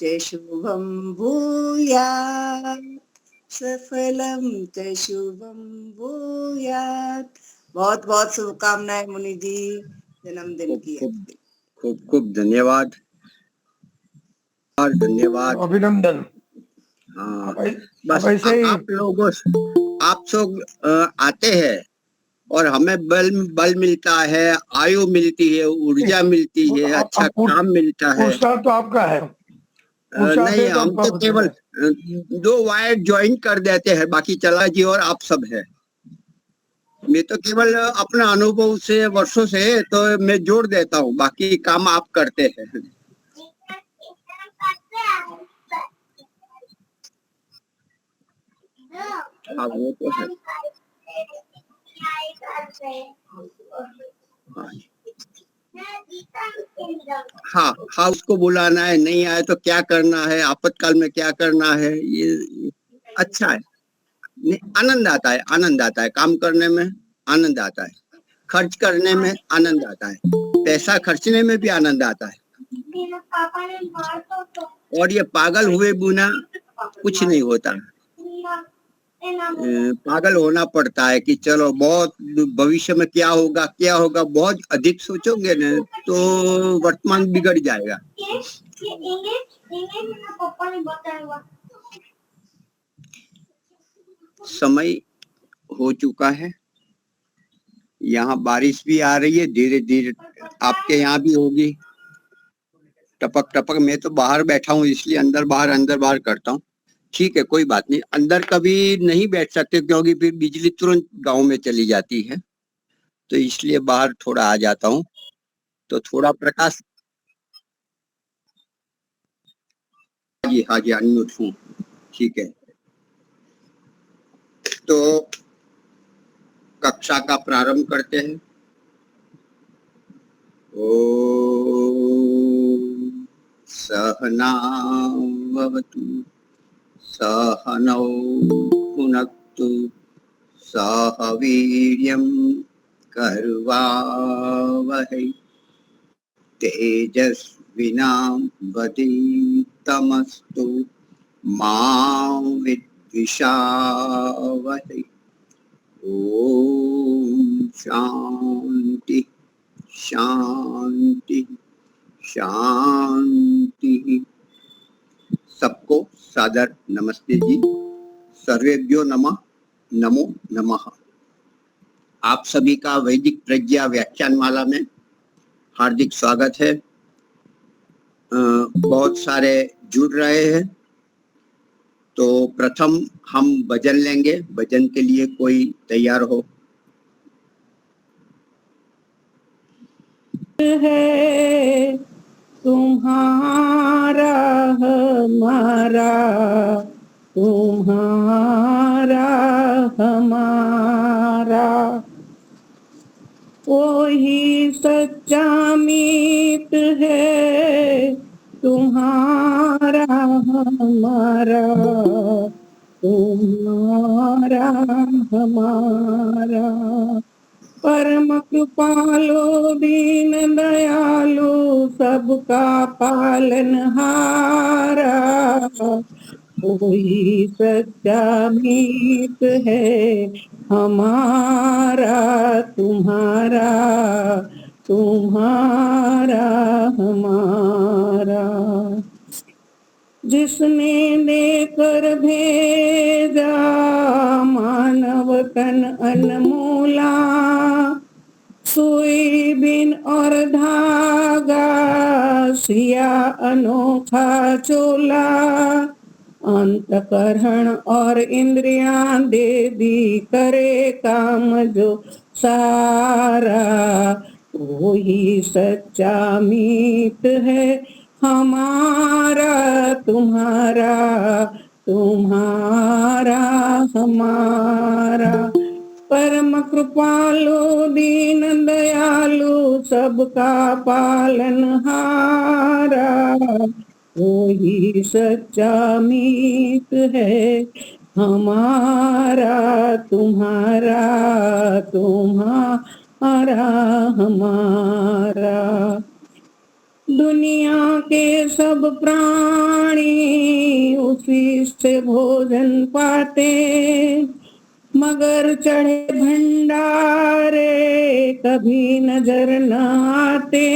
च शुभं भूयात्, सफलं च शुभं भूयात्। बहुत बहुत शुभकामनाएं मुनि जी, जन्मदिन की। खूब खूब धन्यवाद और धन्यवाद, अभिनंदन। हाँ। बस आप लोगों आप सब आते हैं और हमें बल मिलता है, आयु मिलती है, ऊर्जा मिलती है, अच्छा काम मिलता है। उत्साह तो आपका है। नहीं, हम तो केवल 2 वायर ज्वाइन कर देते हैं, बाकी चला जी और आप सब है। मैं तो केवल अपना अनुभव से वर्षों से तो मैं जोड़ देता हूँ, बाकी काम आप करते हैं। हाँ वो तो है। हाँ हाँ, उसको बुलाना है, नहीं आए तो क्या करना है, आपातकाल में क्या करना है, ये अच्छा है। आनंद आता है, आनंद आता है, काम करने में आनंद आता है, खर्च करने में आनंद आता है, पैसा खर्चने में भी आनंद आता है। और ये पागल हुए बिना कुछ नहीं होता, पागल होना पड़ता है कि चलो बहुत भविष्य में क्या होगा, बहुत अधिक सोचोगे ना तो वर्तमान बिगड़ जाएगा। समय हो चुका है, यहाँ बारिश भी आ रही है, धीरे धीरे आपके यहाँ भी होगी, टपक टपक। मैं तो बाहर बैठा हूँ इसलिए अंदर बाहर करता हूँ। ठीक है, कोई बात नहीं, अंदर कभी नहीं बैठ सकते क्योंकि फिर बिजली तुरंत गांव में चली जाती है, तो इसलिए बाहर थोड़ा आ जाता हूँ, तो थोड़ा प्रकाश। हाँ जी अनम्यूट हूँ, ठीक है। तो कक्षा का प्रारंभ करते हैं। ओम सहनाव भवतु, सहनौ भुनक्तु, सह वीर्यं करवावहै, तेजस्विनावधीतमस्तु मा विद्विषावहै। ओम शांति शांति शांति। सबको सादर नमस्ते जी, सर्वेभ्यो नमः, नमो नमः। आप सभी का वैदिक प्रज्ञा व्याख्यान माला में हार्दिक स्वागत है। बहुत सारे जुड़ रहे हैं, तो प्रथम हम भजन लेंगे। भजन के लिए कोई तैयार हो? है तुम्हारा हमारा, तुम्हारा हमारा, वही सच्चा मीत है। तुम्हारा हमारा, तुम्हारा हमारा, परम कृपालो दीन दयालु, सबका पालनहारा, कोई सच्चा मीत है हमारा, तुम्हारा, तुम्हारा हमारा। जिसने देकर भेजा मानव तन अनमोला, सुई बिन और धागा सिया अनोखा चोला, अंतकरण और इंद्रियां दे दी करे काम जो सारा, वही सच्चा मीत है हमारा, तुम्हारा, तुम्हारा हमारा। परम कृपालु दीन दयालु, सबका पालनहारा, वही सच्चा मीत है हमारा, तुम्हारा, तुम्हारा हमारा। दुनिया के सब प्राणी उसी से भोजन पाते, मगर चढ़े भंडारे कभी नजर न आते।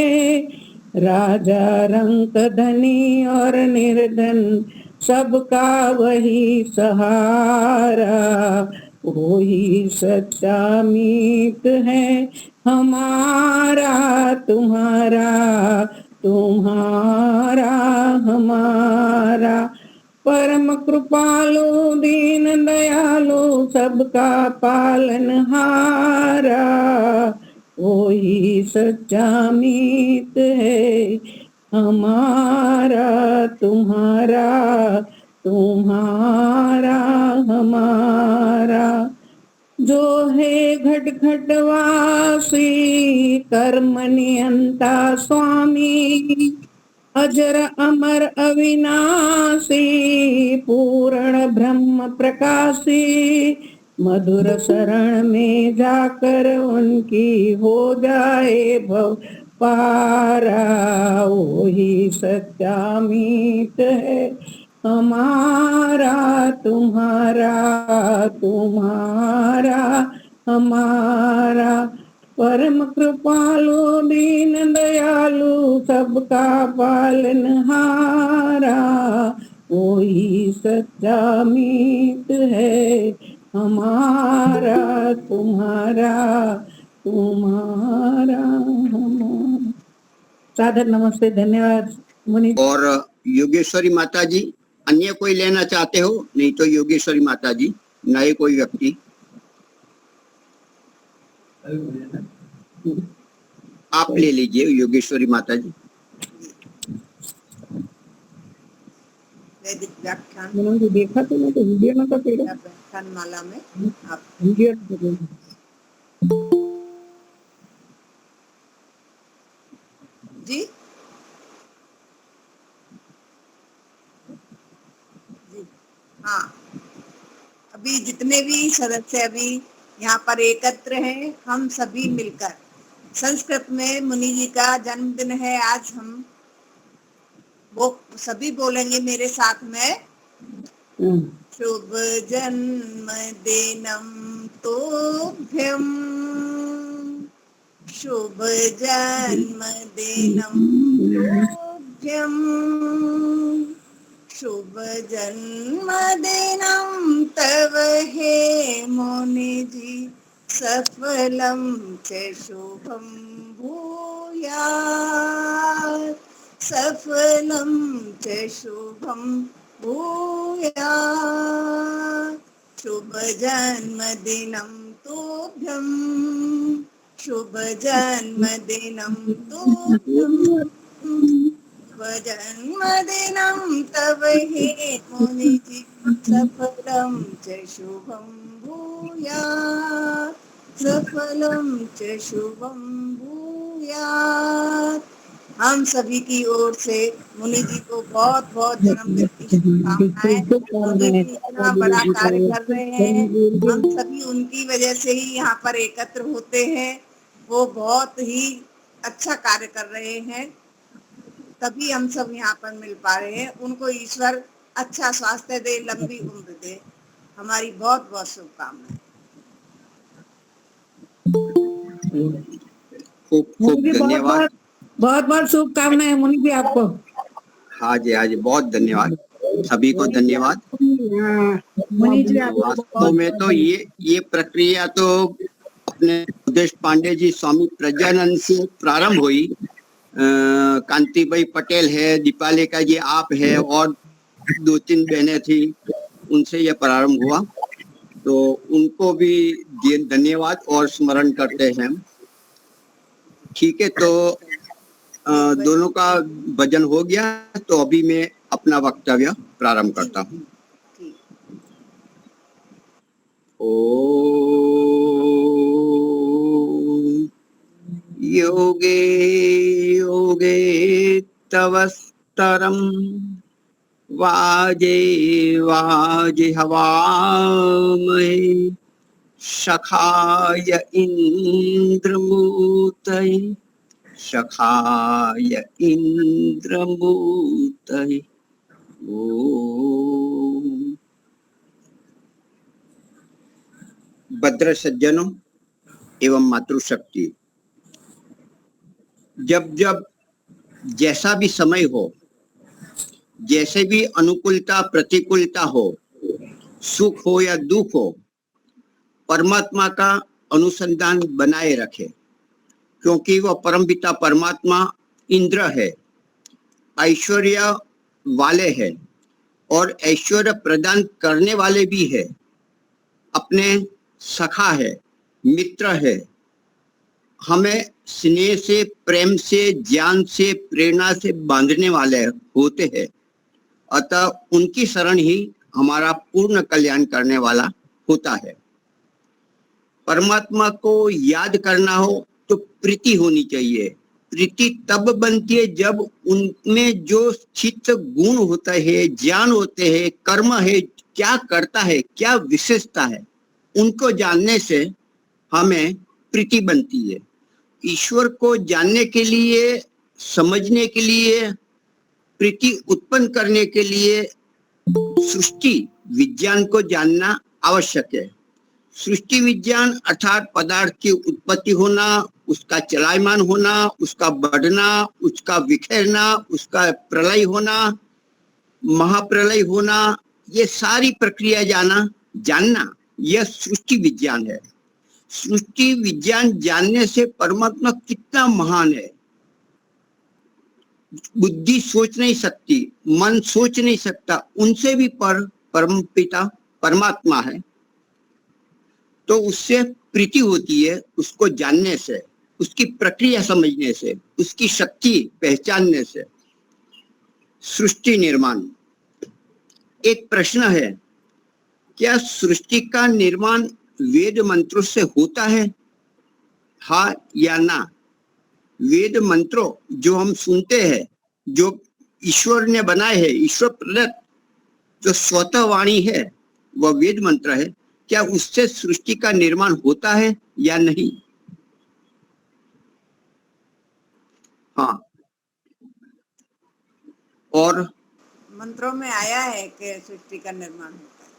राजा रंक धनी और निर्धन सबका वही सहारा, वही सच्चा मीत है हमारा तुम्हारा, तुम्हारा हमारा। परम कृपालु दीन दयालु सबका पालनहारा, वही सच्चा मीत है हमारा तुम्हारा, तुम्हारा हमारा। जो है घट घटवासी कर्म नियंता स्वामी, अजर अमर अविनाशी पूर्ण ब्रह्म प्रकाशी। मधुर शरण में जाकर उनकी हो जाए भव पारा, वही सच्चा मीत है हमारा तुम्हारा, तुम्हारा हमारा। परम कृपालु दीन दयालु सबका पालनहारा, वही सच्चा मीत है हमारा तुम्हारा, तुम्हारा हमारा। सादर नमस्ते, धन्यवाद मुनि। और योगेश्वरी माता जी, अन्य कोई लेना चाहते हो? नहीं तो योगेश्वरी माता जी, नए कोई व्यक्ति आप ले लीजिए। योगेश्वरी माता जी वैदिक व्याख्यान मैंने देखा तो मैं तो वीडियो ना तो पेड़ व्याख्यान माला में आप वीडियो ना तो पेड़। जी जी हाँ, अभी जितने भी सदस्य अभी यहाँ पर एकत्र हैं, हम सभी मिलकर संस्कृत में मुनि जी का जन्मदिन है आज, हम वो सभी बोलेंगे मेरे साथ में। शुभ जन्मदिनं तोभ्यं, शुभ जन्मदिनं तोभ्यं, शुभ जन्मदिनं तव हे मुनिजी, सफलं च शुभं भूयात्, सफलं च शुभं भूयात्। शुभ जन्मदिनं तोभ्यं, शुभ जन्मदिनं तोभ्यं, शुभ जन्मदिनं तव हे मुनिजी, सफलं च शुभं भूयात्, सफलं च शुभं भूयात्। हम सभी की ओर से मुनि जी को बहुत बहुत जन्मदिन की शुभकामनाएं। मुनि जी इतना बड़ा कार्य कर रहे हैं, हम सभी उनकी वजह से ही यहाँ पर एकत्र होते हैं। वो बहुत ही अच्छा कार्य कर रहे हैं, तभी हम सब यहाँ पर मिल पा रहे हैं। उनको ईश्वर अच्छा स्वास्थ्य दे, लंबी उम्र दे। हमारी बहुत बहुत शुभकामनाएं। खूब खूब धन्यवाद। बहुत बहुत शुभकामनाएं मुनि जी आपको। हाँ जी, हाँ जी, बहुत धन्यवाद, सभी को धन्यवाद। मुनि जी आपको वास्तव में तो ये प्रक्रिया तो अपने उदेश पांडे जी स्वामी प्रज्ञानंद से प्रारंभ हुई। कांतिबाई पटेल है, दीपालिका जी आप है, और 2-3 बहनें थी, उनसे यह प्रारंभ हुआ। तो उनको भी धन्यवाद और स्मरण करते हैं। ठीक है, तो दोनों का भजन हो गया, तो अभी मैं अपना वक्तव्य प्रारंभ करता हूँ। ओम योगे योगे तवस्तरम वाजे वाजे हवामहे, सखाय इंद्रमूतये, सखाय इंद्रमूतये। ओम भद्र सज्जनों एवं मातृशक्ति, जब जब जैसा भी समय हो, जैसे भी अनुकूलता प्रतिकूलता हो, सुख हो या दुख हो, परमात्मा का अनुसंधान बनाए रखे, क्योंकि वह परमपिता परमात्मा इंद्र है, ऐश्वर्य वाले हैं और ऐश्वर्य प्रदान करने वाले भी है, अपने सखा है, मित्र है, हमें स्नेह से, प्रेम से, ज्ञान से, प्रेरणा से बांधने वाले होते हैं। अतः उनकी शरण ही हमारा पूर्ण कल्याण करने वाला होता है। परमात्मा को याद करना हो तो प्रीति होनी चाहिए। प्रीति तब बनती है जब उनमें जो चित्त गुण होता है, ज्ञान होते हैं, कर्म है, क्या करता है, क्या विशेषता है, उनको जानने से हमें प्रीति बनती है। ईश्वर को जानने के लिए, समझने के लिए, प्रीति उत्पन्न करने के लिए सृष्टि विज्ञान को जानना आवश्यक है। सृष्टि विज्ञान अर्थात पदार्थ की उत्पत्ति होना, उसका चलायमान होना, उसका बढ़ना, उसका विखेरना, उसका प्रलय होना, महाप्रलय होना, ये सारी प्रक्रिया जानना यह सृष्टि विज्ञान है। सृष्टि विज्ञान जानने से परमात्मा कितना महान है, बुद्धि सोच नहीं सकती, मन सोच नहीं सकता, उनसे भी परम पिता परमात्मा है। तो उससे प्रीति होती है, उसको जानने से, उसकी प्रक्रिया समझने से, उसकी शक्ति पहचानने से। सृष्टि निर्माण, एक प्रश्न है, क्या सृष्टि का निर्माण वेद मंत्रों से होता है, हाँ या ना? वेद मंत्रों जो हम सुनते हैं, जो ईश्वर ने बनाए हैं, ईश्वर प्रदत्त जो स्वतः वाणी है, वह वेद मंत्र है। क्या उससे सृष्टि का निर्माण होता है या नहीं? हाँ, और मंत्रों में आया है कि सृष्टि का निर्माण होता है।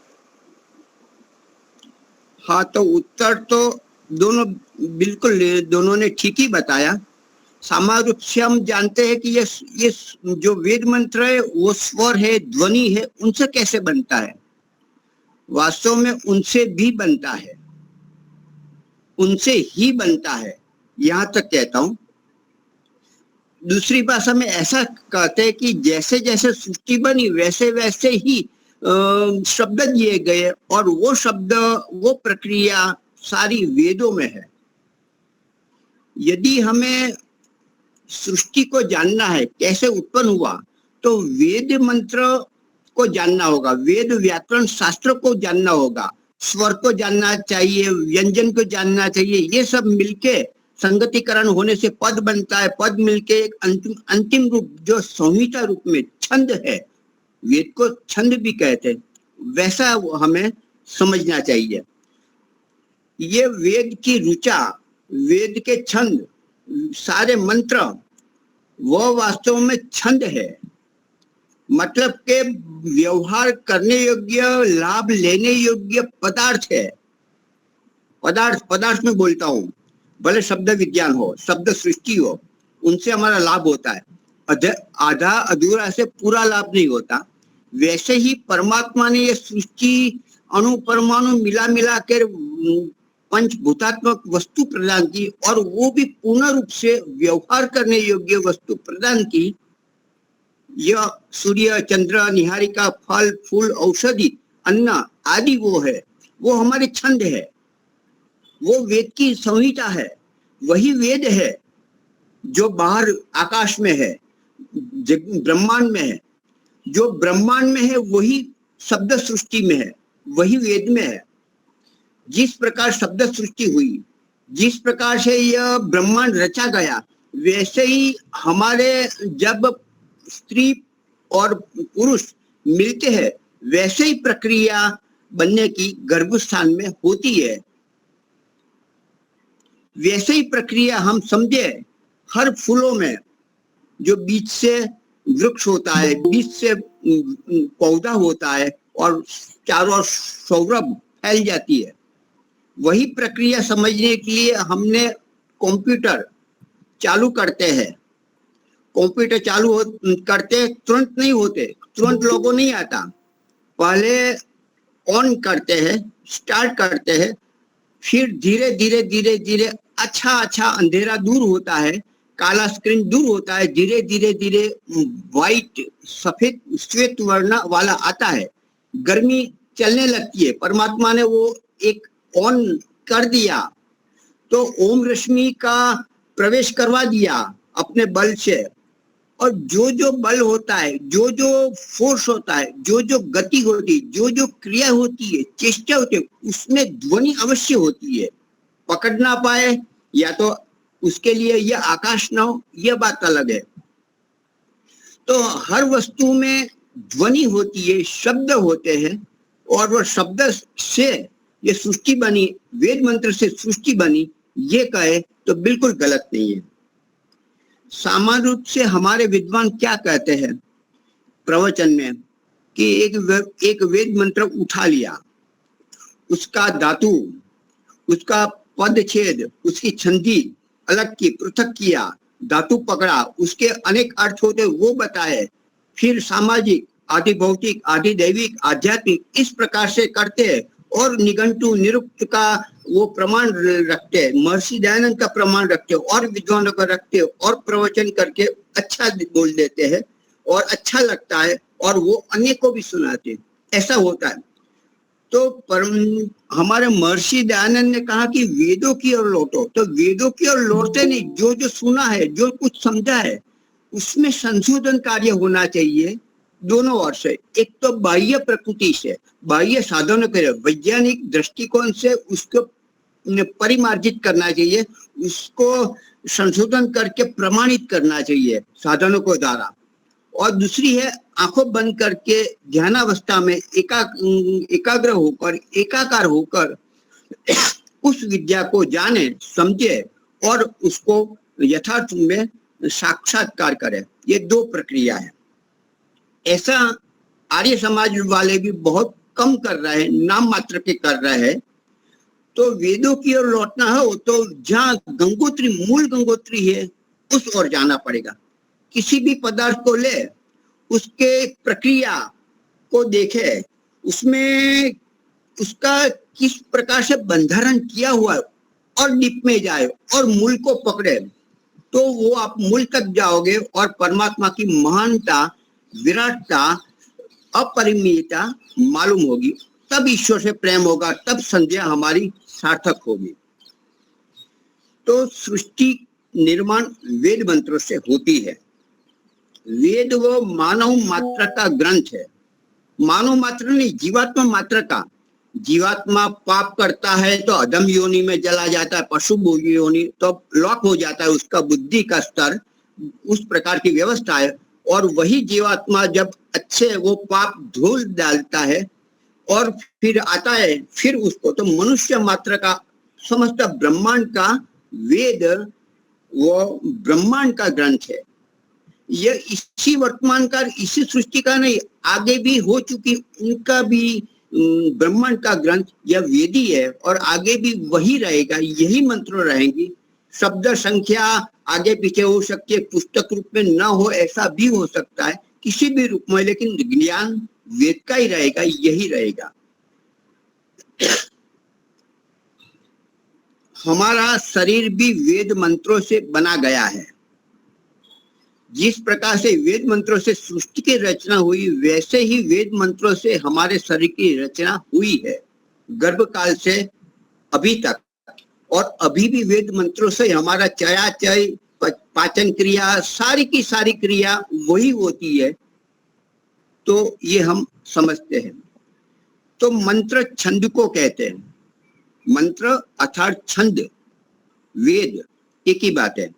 हाँ, तो उत्तर तो दोनों बिल्कुल, दोनों ने ठीक ही बताया। सामान्य रूप से हम जानते हैं कि ये जो वेद मंत्र है वो स्वर है, ध्वनि है, उनसे कैसे बनता है? वास्तव में उनसे भी बनता है, उनसे ही बनता है, यहां तक कहता हूं। दूसरी भाषा में ऐसा कहते हैं कि जैसे जैसे सृष्टि बनी वैसे वैसे ही शब्द दिए गए, और वो शब्द, वो प्रक्रिया सारी वेदों में है। यदि हमें सृष्टि को जानना है, कैसे उत्पन्न हुआ, तो वेद मंत्र को जानना होगा, वेद व्याकरण शास्त्र को जानना होगा, स्वर को जानना चाहिए, व्यंजन को जानना चाहिए। ये सब मिलके संगतिकरण होने से पद बनता है। पद मिलके एक अंतिम रूप जो संहिता रूप में छंद है, वेद को छंद भी कहते हैं, वैसा हमें समझना चाहिए। ये वेद की ऋचा, वेद के छंद, सारे मंत्र वो वास्तव में छंद है, मतलब के व्यवहार करने योग्य, लाभ लेने योग्य पदार्थ है। पदार्थ में बोलता हूं, भले शब्द विज्ञान हो, शब्द सृष्टि हो, उनसे हमारा लाभ होता है। आधा अधूरा से पूरा लाभ नहीं होता। वैसे ही परमात्मा ने ये सृष्टि अणु परमाणु मिला कर पंचभूतात्मक वस्तु प्रदान की, और वो भी पूर्ण रूप से व्यवहार करने योग्य वस्तु प्रदान की। यह सूर्य, चंद्र, निहारिका, फल फूल, औषधि, अन्न आदि वो है, वो हमारे छंद है, वो वेद की संहिता है। वही वेद है जो बाहर आकाश में है, ब्रह्मांड में है। जो ब्रह्मांड में है वही शब्द सृष्टि में है, वही वेद में है। जिस प्रकार शब्द सृष्टि हुई, जिस प्रकार से यह ब्रह्मांड रचा गया, वैसे ही हमारे जब स्त्री और पुरुष मिलते हैं, वैसे ही प्रक्रिया बनने की गर्भस्थान में होती है। वैसे ही प्रक्रिया हम समझे हर फूलों में, जो बीज से वृक्ष होता है, बीज से पौधा होता है, और चारों ओर सौरभ फैल जाती है, वही प्रक्रिया समझने के लिए हमने कंप्यूटर चालू करते हैं। कंप्यूटर चालू करते तुरंत नहीं होते, तुरंत लोगों नहीं आता, पहले ऑन करते हैं, स्टार्ट करते हैं, फिर धीरे धीरे धीरे धीरे अच्छा अंधेरा दूर होता है, काला स्क्रीन दूर होता है, धीरे धीरे धीरे व्हाइट सफेद श्वेत वर्ण वाला आता है, गर्मी चलने लगती है। परमात्मा ने वो एक ऑन कर दिया तो ओम रश्मि का प्रवेश करवा दिया अपने बल से, और जो जो बल होता है, जो जो फोर्स होता है, जो जो गति होती है, जो जो क्रिया होती है, चेष्टा होती है, उसमें ध्वनि अवश्य होती है। पकड़ ना पाए या तो उसके लिए यह आकाश ना हो, यह बात अलग है। तो हर वस्तु में ध्वनि होती है, शब्द होते हैं, और वह शब्द से ये सृष्टि बनी, वेद मंत्र से सृष्टि बनी, ये कहे तो बिल्कुल गलत नहीं है। सामान्य रूप से हमारे विद्वान क्या कहते हैं प्रवचन में कि एक वेद मंत्र उठा लिया, उसका धातु, उसका पद छेद, उसकी संधि अलग की, पृथक किया, धातु पकड़ा, उसके अनेक अर्थ होते वो बताए, फिर सामाजिक, आदि भौतिक, आदि दैविक, आध्यात्मिक, इस प्रकार से करते हैं, और निघंटु निरुक्त का वो प्रमाण रखते हैं, महर्षि दयानंद का प्रमाण रखते हैं, और विद्वानों का रखते हैं, और प्रवचन करके अच्छा बोल देते हैं और अच्छा लगता है, और वो अन्य को भी सुनाते हैं, ऐसा होता है। तो हमारे महर्षि दयानंद ने कहा कि वेदों की ओर लौटो, तो वेदों की ओर लौटते नहीं, जो जो सुना है, जो कुछ समझा है, उसमें संशोधन कार्य होना चाहिए दोनों ओर से। एक तो बाह्य प्रकृति से, बाह्य साधनों के वैज्ञानिक दृष्टिकोण से उसको परिमार्जित करना चाहिए, उसको संशोधन करके प्रमाणित करना चाहिए साधनों को द्वारा। और दूसरी है आंखों बंद करके ध्यानावस्था में एकाग्र होकर, एकाकार होकर उस विद्या को जाने, समझे और उसको यथार्थ में साक्षात्कार करे। ये दो प्रक्रिया है। ऐसा आर्य समाज वाले भी बहुत कम कर रहे हैं, नाम मात्र के कर रहे हैं। तो वेदों की ओर लौटना हो तो जहाँ गंगोत्री, मूल गंगोत्री है, उस ओर जाना पड़ेगा। किसी भी पदार्थ को ले, उसके प्रक्रिया को देखे, उसमें उसका किस प्रकार से बंधारण किया हुआ है, और डीप में जाए और मूल को पकड़े, तो वो आप मूल तक जाओगे और परमात्मा की महानता, विराटता, अपरिमेयता मालूम होगी। तब ईश्वर से प्रेम होगा, तब संध्या हमारी सार्थक होगी। तो सृष्टि निर्माण वेद मंत्रों से होती है। वेद वो मानव मात्र का ग्रंथ है, मानव मात्र नहीं, जीवात्मा मात्र का। जीवात्मा पाप करता है तो अधम योनि में चला जाता है, पशु योनि, तो लॉक हो जाता है उसका बुद्धि का स्तर, उस प्रकार की व्यवस्था है। और वही जीवात्मा जब अच्छे वो पाप धुल डालता है और फिर आता है, फिर उसको तो मनुष्य मात्र का, समस्त ब्रह्मांड का वेद वो ब्रह्मांड का ग्रंथ है। यह इसी वर्तमान का, इसी सृष्टि का नहीं, आगे भी हो चुकी उनका भी ब्रह्मांड का ग्रंथ यह वेदी है, और आगे भी वही रहेगा, यही मंत्र रहेंगी। शब्द संख्या आगे पीछे हो सकती है, पुस्तक रूप में ना हो ऐसा भी हो सकता है, किसी भी रूप में, लेकिन ज्ञान वेद का ही रहेगा, यही रहेगा। हमारा शरीर भी वेद मंत्रों से बना गया है। जिस प्रकार से वेद मंत्रों से सृष्टि की रचना हुई, वैसे ही वेद मंत्रों से हमारे शरीर की रचना हुई है, गर्भ काल से अभी तक। और अभी भी वेद मंत्रों से हमारा चयाचय, पाचन क्रिया, सारी की सारी क्रिया वही होती है। तो ये हम समझते हैं। तो मंत्र छंद को कहते हैं। मंत्र अर्थात छंद, वेद एक ही बात है।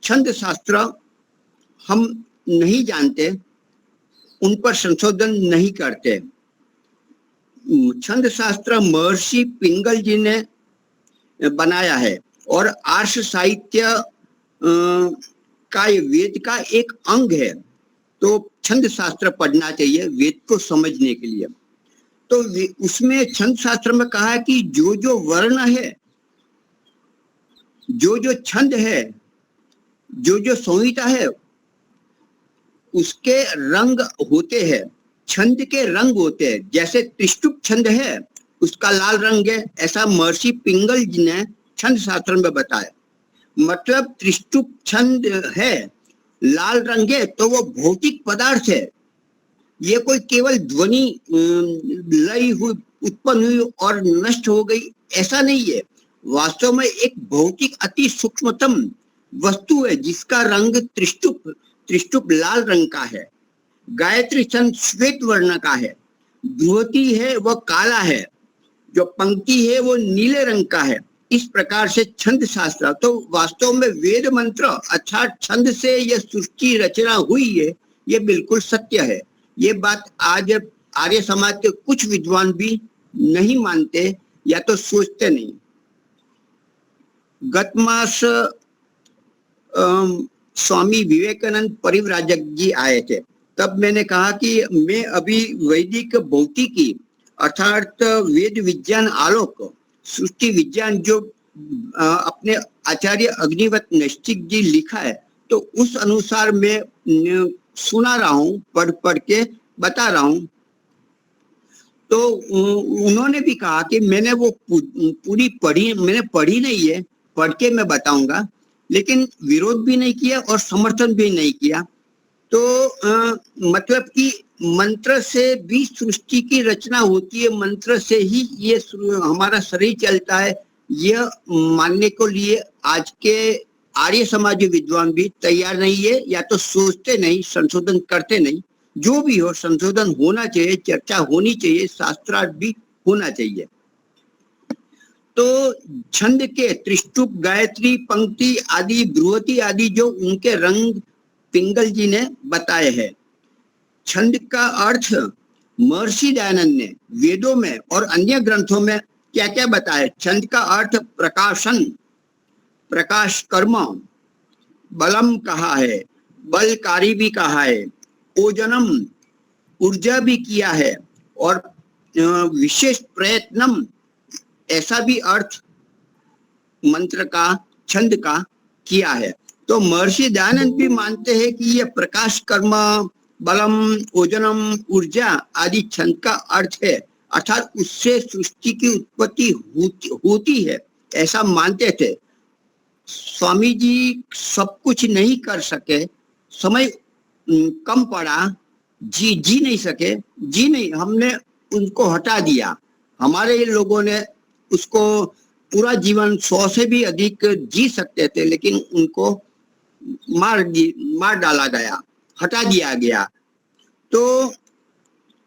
छंद शास्त्र हम नहीं जानते, उन पर संशोधन नहीं करते। छंद शास्त्र महर्षि पिंगल जी ने बनाया है, और आर्ष साहित्य का वेद का एक अंग है। तो छंद शास्त्र पढ़ना चाहिए वेद को समझने के लिए। तो उसमें छंद शास्त्र में कहा है कि जो जो वर्ण है, जो जो छंद है, जो जो संहिता है, उसके रंग होते हैं, छंद के रंग होते हैं। जैसे त्रिष्टुप छंद है, उसका लाल रंग है, ऐसा महर्षि पिंगल जी ने छंद शास्त्र में बताया। मतलब त्रिष्टुप छंद है, लाल रंग है, तो वो भौतिक पदार्थ है। ये कोई केवल ध्वनि लय हुई, उत्पन्न हुई और नष्ट हो गई, ऐसा नहीं है। वास्तव में एक भौतिक अति सूक्ष्मतम वस्तु है जिसका रंग त्रिष्टुप लाल रंग का है। गायत्री छंद श्वेत वर्ण का है। ध्रुवती है वह काला है, जो पंक्ति है वो नीले रंग का है। इस प्रकार से छंद शास्त्र, तो वास्तव में वेद मंत्र अर्थात छंद से यह सृष्टि रचना हुई है, ये बिल्कुल सत्य है। ये बात आज आर्य समाज के कुछ विद्वान भी नहीं मानते या तो सोचते नहीं। गत मास स्वामी विवेकानंद परिव्राजक जी आए थे, तब मैंने कहा कि मैं अभी वैदिक भौतिकी अर्थात वेद विज्ञान आलोक सृष्टि विज्ञान जो अपने आचार्य अग्निवत नैष्ठिक जी लिखा है, तो उस अनुसार मैं सुना रहा हूँ, पढ़ के बता रहा हूँ। तो उन्होंने भी कहा कि मैंने वो पूरी पढ़ी, मैंने पढ़ी नहीं है, पढ़ के मैं बताऊंगा, लेकिन विरोध भी नहीं किया और समर्थन भी नहीं किया। तो मतलब कि मंत्र से भी सृष्टि की रचना होती है, मंत्र से ही ये हमारा शरीर चलता है, यह मानने को लिए आज के आर्य समाजी विद्वान भी तैयार नहीं है, या तो सोचते नहीं, संशोधन करते नहीं। जो भी हो, संशोधन होना चाहिए, चर्चा होनी चाहिए, शास्त्रार्थ भी होना चाहिए। तो छंद के त्रिष्टुप, गायत्री, पंक्ति आदि, बृहति आदि जो उनके रंग पिंगल जी ने बताए हैं। छंद का अर्थ महर्षि दयानंद ने वेदों में और अन्य ग्रंथों में क्या क्या बताया। छंद का अर्थ प्रकाशन, प्रकाश कर्म, बलम कहा है, बलकारी भी कहा है, ओजनम ऊर्जा भी किया है, और विशेष प्रयत्नम, ऐसा भी अर्थ मंत्र का, छंद का किया है। तो महर्षि दयानंद भी मानते हैं कि यह प्रकाश कर्म, बलम, ओजनम, ऊर्जा आदि छंद का अर्थ है, अर्थात उससे सृष्टि की उत्पत्ति होती है, ऐसा मानते थे। स्वामी जी सब कुछ नहीं कर सके, समय कम पड़ा, जी नहीं सके, हमने उनको हटा दिया। हमारे लोगों ने उसको पूरा जीवन 100 से भी अधिक जी सकते थे, लेकिन उनको मार डाला गया, हटा दिया गया। तो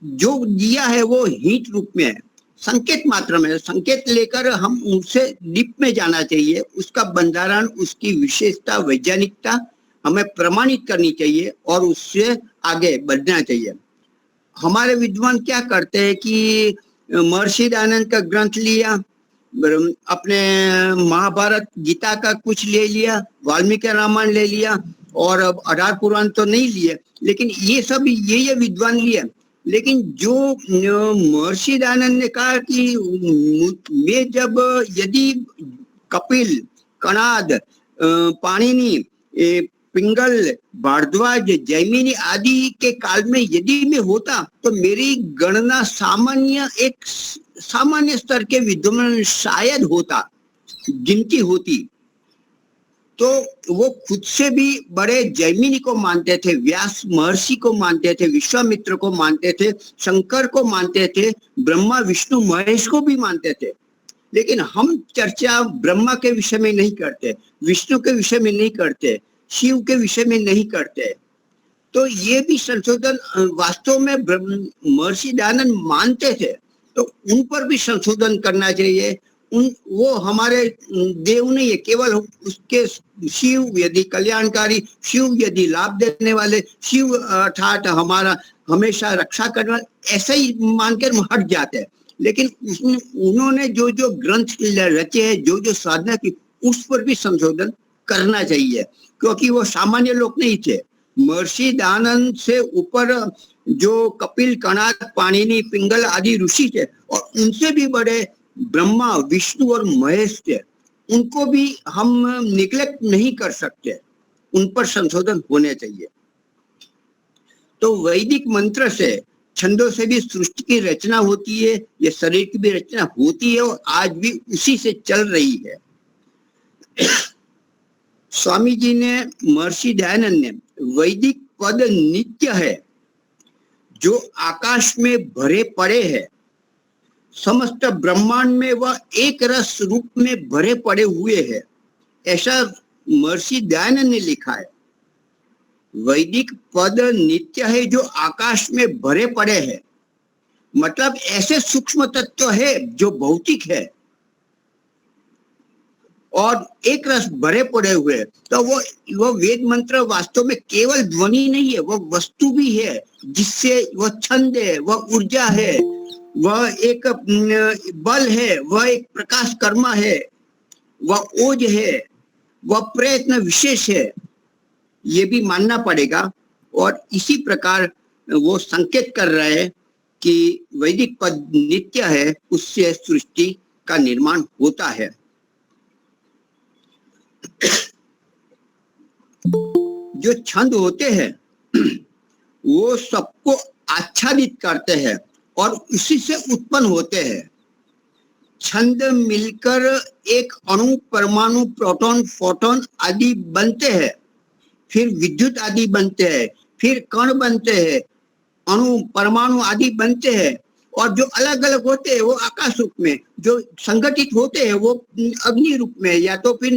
जो दिया है वो हित रूप में है, संकेत मात्र में, संकेत लेकर हम उनसे डीप में जाना चाहिए। उसका बंधारण, उसकी विशेषता, वैज्ञानिकता हमें प्रमाणित करनी चाहिए और उससे आगे बढ़ना चाहिए। हमारे विद्वान क्या करते हैं कि महर्षि दयानंद का ग्रंथ लिया, अपने महाभारत गीता का कुछ ले लिया, वाल्मीकि रामायण ले लिया, और अब 18 पुराण तो नहीं लिए, लेकिन ये सब ये विद्वान लिए। लेकिन जो महर्षि दयानंद ने कहा कि मैं जब यदि कपिल, कणाद, पाणिनि, पिंगल, भारद्वाज, जैमिनी आदि के काल में यदि मैं होता तो मेरी गणना एक सामान्य स्तर के विद्वान शायद होता, गिनती होती। तो वो खुद से भी बड़े जैमिनी को मानते थे, व्यास महर्षि को मानते थे, विश्वामित्र को मानते थे, शंकर को मानते थे, ब्रह्मा विष्णु महेश को भी मानते थे। लेकिन हम चर्चा ब्रह्मा के विषय में नहीं करते, विष्णु के विषय में नहीं करते, शिव के विषय में नहीं करते। तो ये भी संशोधन वास्तव में महर्षि दयानंद मानते थे, तो उन पर भी संशोधन करना चाहिए। वो हमारे देव नहीं है, केवल उसके शिव यदि कल्याणकारी, शिव यदि लाभ देने वाले, शिव अर्थात हमारा हमेशा रक्षा करने वाले, ऐसा ही मानकर हम हट जाते हैं। लेकिन उन्होंने जो जो ग्रंथ रचे हैं, जो जो साधना की, उस पर भी संशोधन करना चाहिए, क्योंकि वो सामान्य लोग नहीं थे। महर्षि दयानंद से ऊपर जो कपिल, कणाद, पाणिनि, पिंगल आदि ऋषि थे और उनसे भी बड़े ब्रह्मा, विष्णु और महेश थे, उनको भी हम निग्लेक्ट नहीं कर सकते, उन पर संशोधन होने चाहिए। तो वैदिक मंत्र से, छंदों से भी सृष्टि की रचना होती है, ये शरीर की भी रचना होती है और आज भी उसी से चल रही है। स्वामी जी ने, महर्षि दयानंद ने, वैदिक पद नित्य है, जो आकाश में भरे पड़े है, समस्त ब्रह्मांड में वह एक रस रूप में भरे पड़े हुए है, ऐसा महर्षि दयानंद ने लिखा है। वैदिक पद नित्य है जो आकाश में भरे पड़े हैं, मतलब ऐसे सूक्ष्म तत्व है जो भौतिक है और एक रस भरे पड़े हुए। तो वो वेद मंत्र वास्तव में केवल ध्वनि नहीं है, वह वस्तु भी है, जिससे वह छंद है, वह ऊर्जा है, वह एक बल है, वह एक प्रकाश कर्मा है, वह ओज है, वह प्रयत्न विशेष है, ये भी मानना पड़ेगा। और इसी प्रकार वो संकेत कर रहे हैं कि वैदिक पद नित्य है, उससे सृष्टि का निर्माण होता है। जो छंद होते हैं वो सबको आच्छादित करते हैं और उसी से उत्पन्न होते हैं। छंद मिलकर एक अणु, परमाणु, प्रोटॉन, फोटॉन आदि बनते हैं, फिर विद्युत आदि बनते हैं, फिर कण बनते हैं, अणु, परमाणु आदि बनते हैं। और जो अलग अलग होते हैं वो आकाश रूप में, जो संगठित होते हैं वो अग्नि रूप में, या तो फिर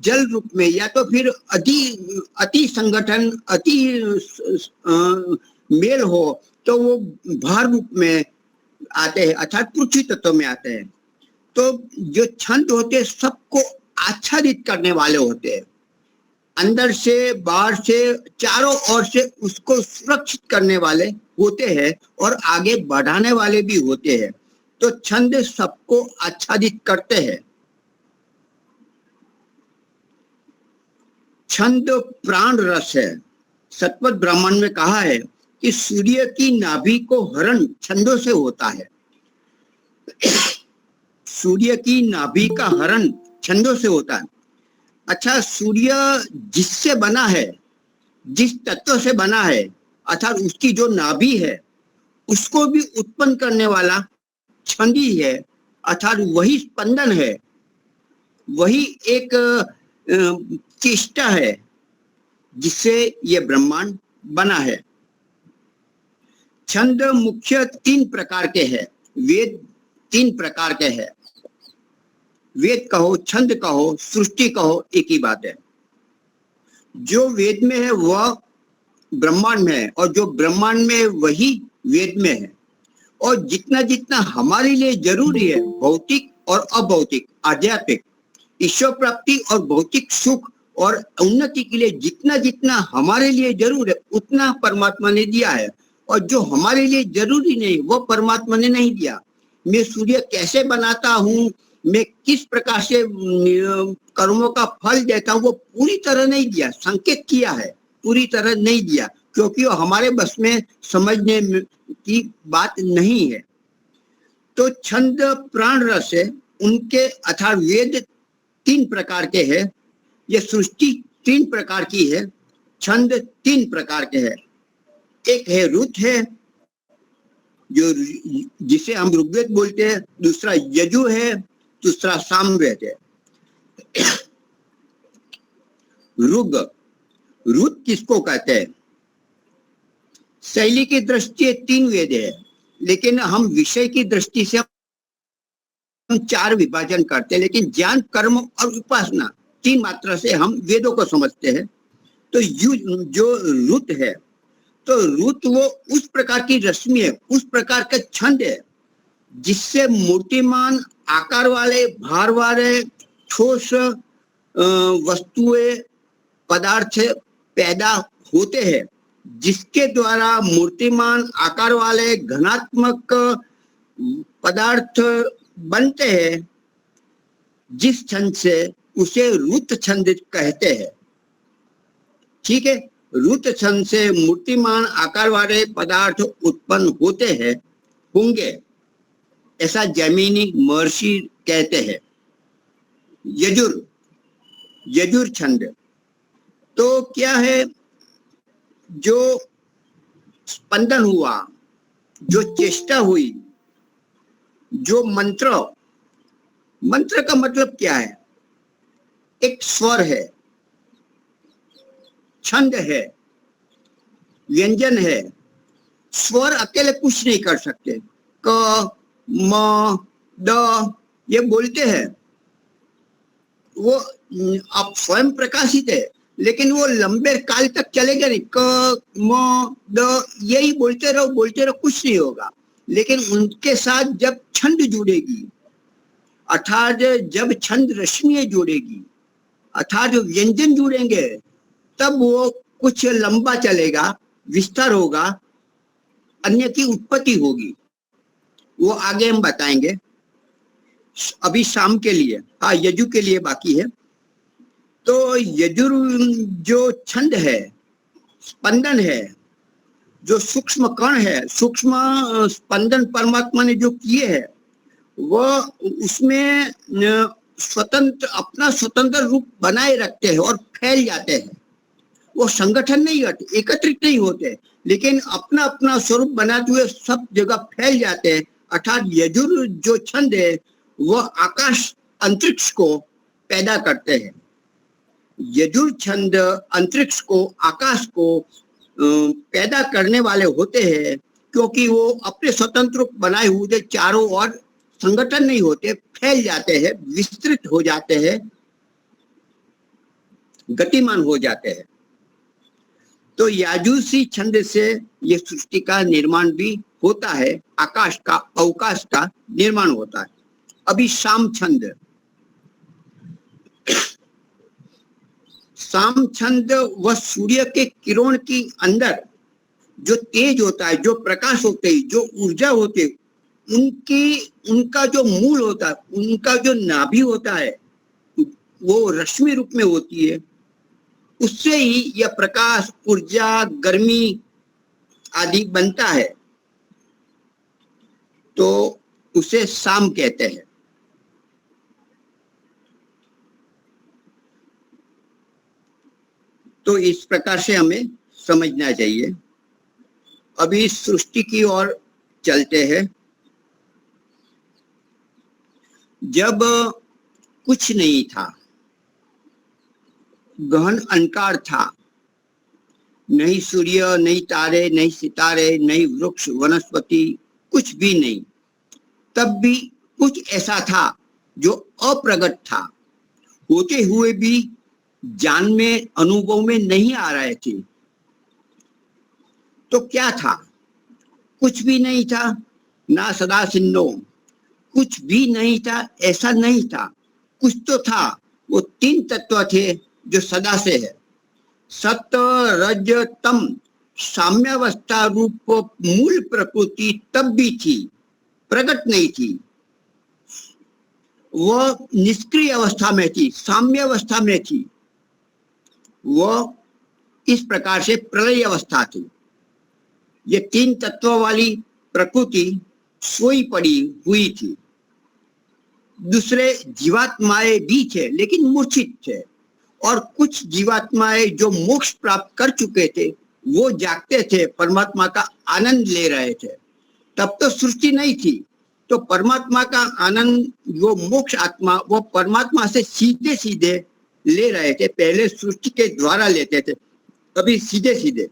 जल रूप में, या तो फिर अति संगठन, अति मेल हो तो वो भार रूप में आते हैं, अर्थात पृथ्वी तत्व में आते हैं। तो जो छंद होते हैं सबको आच्छादित करने वाले होते हैं, अंदर से, बाहर से, चारों ओर से उसको सुरक्षित करने वाले होते हैं और आगे बढ़ाने वाले भी होते हैं। तो छंद सबको आच्छादित करते हैं। छंद प्राण रस है। सतपथ ब्राह्मण में कहा है कि सूर्य की नाभि को हरण छंदों से होता है। सूर्य की नाभि का हरण छंदों से होता है। अच्छा, सूर्य जिससे बना है, जिस तत्व से बना है, अर्थात उसकी जो नाभि है, उसको भी उत्पन्न करने वाला छंद ही है, अर्थात वही स्पंदन है, वही एक चेष्टा है जिससे ये ब्रह्मांड बना है। छंद मुख्य 3 प्रकार के हैं। वेद 3 प्रकार के हैं। वेद कहो, छंद कहो, सृष्टि कहो, एक ही बात है। जो वेद में है वह ब्रह्मांड में है और जो ब्रह्मांड में है वही वेद में है। और जितना जितना हमारे लिए जरूरी है, भौतिक और अभौतिक, आध्यात्मिक, ईश्वर प्राप्ति और भौतिक सुख और उन्नति के लिए जितना जितना हमारे लिए जरूर है, उतना परमात्मा ने दिया है। और जो हमारे लिए जरूरी नहीं वो परमात्मा ने नहीं दिया। मैं सूर्य कैसे बनाता हूँ, मैं किस प्रकार से कर्मों का फल देता हूँ, वो पूरी तरह नहीं दिया। संकेत किया है, पूरी तरह नहीं दिया, क्योंकि वो हमारे बस में समझने की बात नहीं है। तो छंद प्राण रस है उनके, अर्थात वेद 3 प्रकार के हैं, ये सृष्टि 3 प्रकार की है, छंद 3 प्रकार के हैं। एक है रुत है, जो जिसे हम ऋग्वेद बोलते हैं, दूसरा यजु है, दूसरा सामवेद है। रुत किसको कहते हैं? शैली की दृष्टि 3 वेद है, लेकिन हम विषय की दृष्टि से हम 4 विभाजन करते हैं, लेकिन ज्ञान, कर्म और उपासना 3 मात्रा से हम वेदों को समझते हैं। तो जो रुत है, तो रुत वो उस प्रकार की रश्मि है, उस प्रकार का छंद है जिससे मूर्तिमान, आकार वाले, भार वाले, ठोस वस्तुएं, पदार्थ पैदा होते हैं, जिसके द्वारा मूर्तिमान, आकार वाले, घनात्मक पदार्थ बनते हैं। जिस छंद से, उसे रुत छंद कहते हैं। ठीक है, रुत छंद से मूर्तिमान आकार वाले पदार्थ उत्पन्न होते हैं होंगे, ऐसा जैमिनी महर्षि कहते हैं। यजुर छंद तो क्या है? जो स्पंदन हुआ, जो चेष्टा हुई, जो मंत्र का मतलब क्या है? एक स्वर है, छंद है, व्यंजन है। स्वर अकेले कुछ नहीं कर सकते। क म द ये बोलते हैं, वो आप स्वयं प्रकाशित है, लेकिन वो लंबे काल तक चलेगा नहीं। क म द यही बोलते रहो, कुछ नहीं होगा। लेकिन उनके साथ जब छंद जुड़ेगी, अर्थात जब छंद रश्मियां जुड़ेगी, अर्थात जो व्यंजन जुड़ेंगे, तब वो कुछ लंबा चलेगा, विस्तार होगा, अन्य की उत्पत्ति होगी। वो आगे हम बताएंगे। अभी शाम के लिए, हाँ, यजु के लिए बाकी है। तो यजुर जो छंद है, स्पंदन है, जो सूक्ष्म कण है, सूक्ष्म स्पंदन परमात्मा ने जो किए हैं, वह उसमें अपना स्वतंत्र रूप बनाए रखते हैं और फैल जाते हैं। वो संगठन नहीं होते, एकत्रित नहीं होते, लेकिन अपना अपना स्वरूप बनाते हुए सब जगह फैल जाते हैं। अर्थात यजुर जो छंद है, वह आकाश अंतरिक्ष को पैदा करते हैं। यजुर छंद अंतरिक्ष को, आकाश को पैदा करने वाले होते हैं, क्योंकि वो अपने स्वतंत्र रूप बनाए हुए चारों ओर संगठन नहीं होते, फैल जाते हैं, विस्तृत हो जाते हैं, गतिमान हो जाते हैं। तो याजुसी छंद से ये सृष्टि का निर्माण भी होता है, आकाश का, अवकाश का निर्माण होता है। अभी शाम छंद वह सूर्य के किरण की अंदर जो तेज होता है, जो प्रकाश होते है, जो ऊर्जा होती है, उनका जो मूल होता है, उनका जो नाभि होता है, वो रश्मि रूप में होती है। उससे ही यह प्रकाश, ऊर्जा, गर्मी आदि बनता है। तो उसे शाम कहते हैं। तो इस प्रकार से हमें समझना चाहिए। अभी सृष्टि की ओर चलते हैं। जब कुछ नहीं था, गहन अंधकार था, नहीं सूर्य, नहीं तारे, नहीं सितारे, नहीं वृक्ष वनस्पति, कुछ भी नहीं, तब भी कुछ ऐसा था जो अप्रगट था, होते हुए भी जान में, अनुभव में नहीं आ रहे थे। तो क्या था? कुछ भी नहीं था, ना सदा सिन्नो, कुछ भी नहीं था, ऐसा नहीं था। कुछ तो था। वो तीन तत्व थे जो सदा से है। सत्य, रज, तम, साम्यावस्था रूप मूल प्रकृति तब भी थी, प्रकट नहीं थी। वह निष्क्रिय अवस्था में थी, साम्य अवस्था में थी। वह इस प्रकार से प्रलय अवस्था थी। ये तीन तत्वों वाली प्रकृति सोई पड़ी हुई थी। दूसरे जीवात्माएं भी थे, लेकिन मूर्छित थे। और कुछ जीवात्माएं जो मोक्ष प्राप्त कर चुके थे, वो जागते थे, परमात्मा का आनंद ले रहे थे। तब तो सृष्टि नहीं थी। तो परमात्मा का आनंद, वो मोक्ष आत्मा, वो परमात्मा से सीधे सीधे ले रहे थे। पहले सृष्टि के द्वारा लेते थे, अभी सीधे सीधे।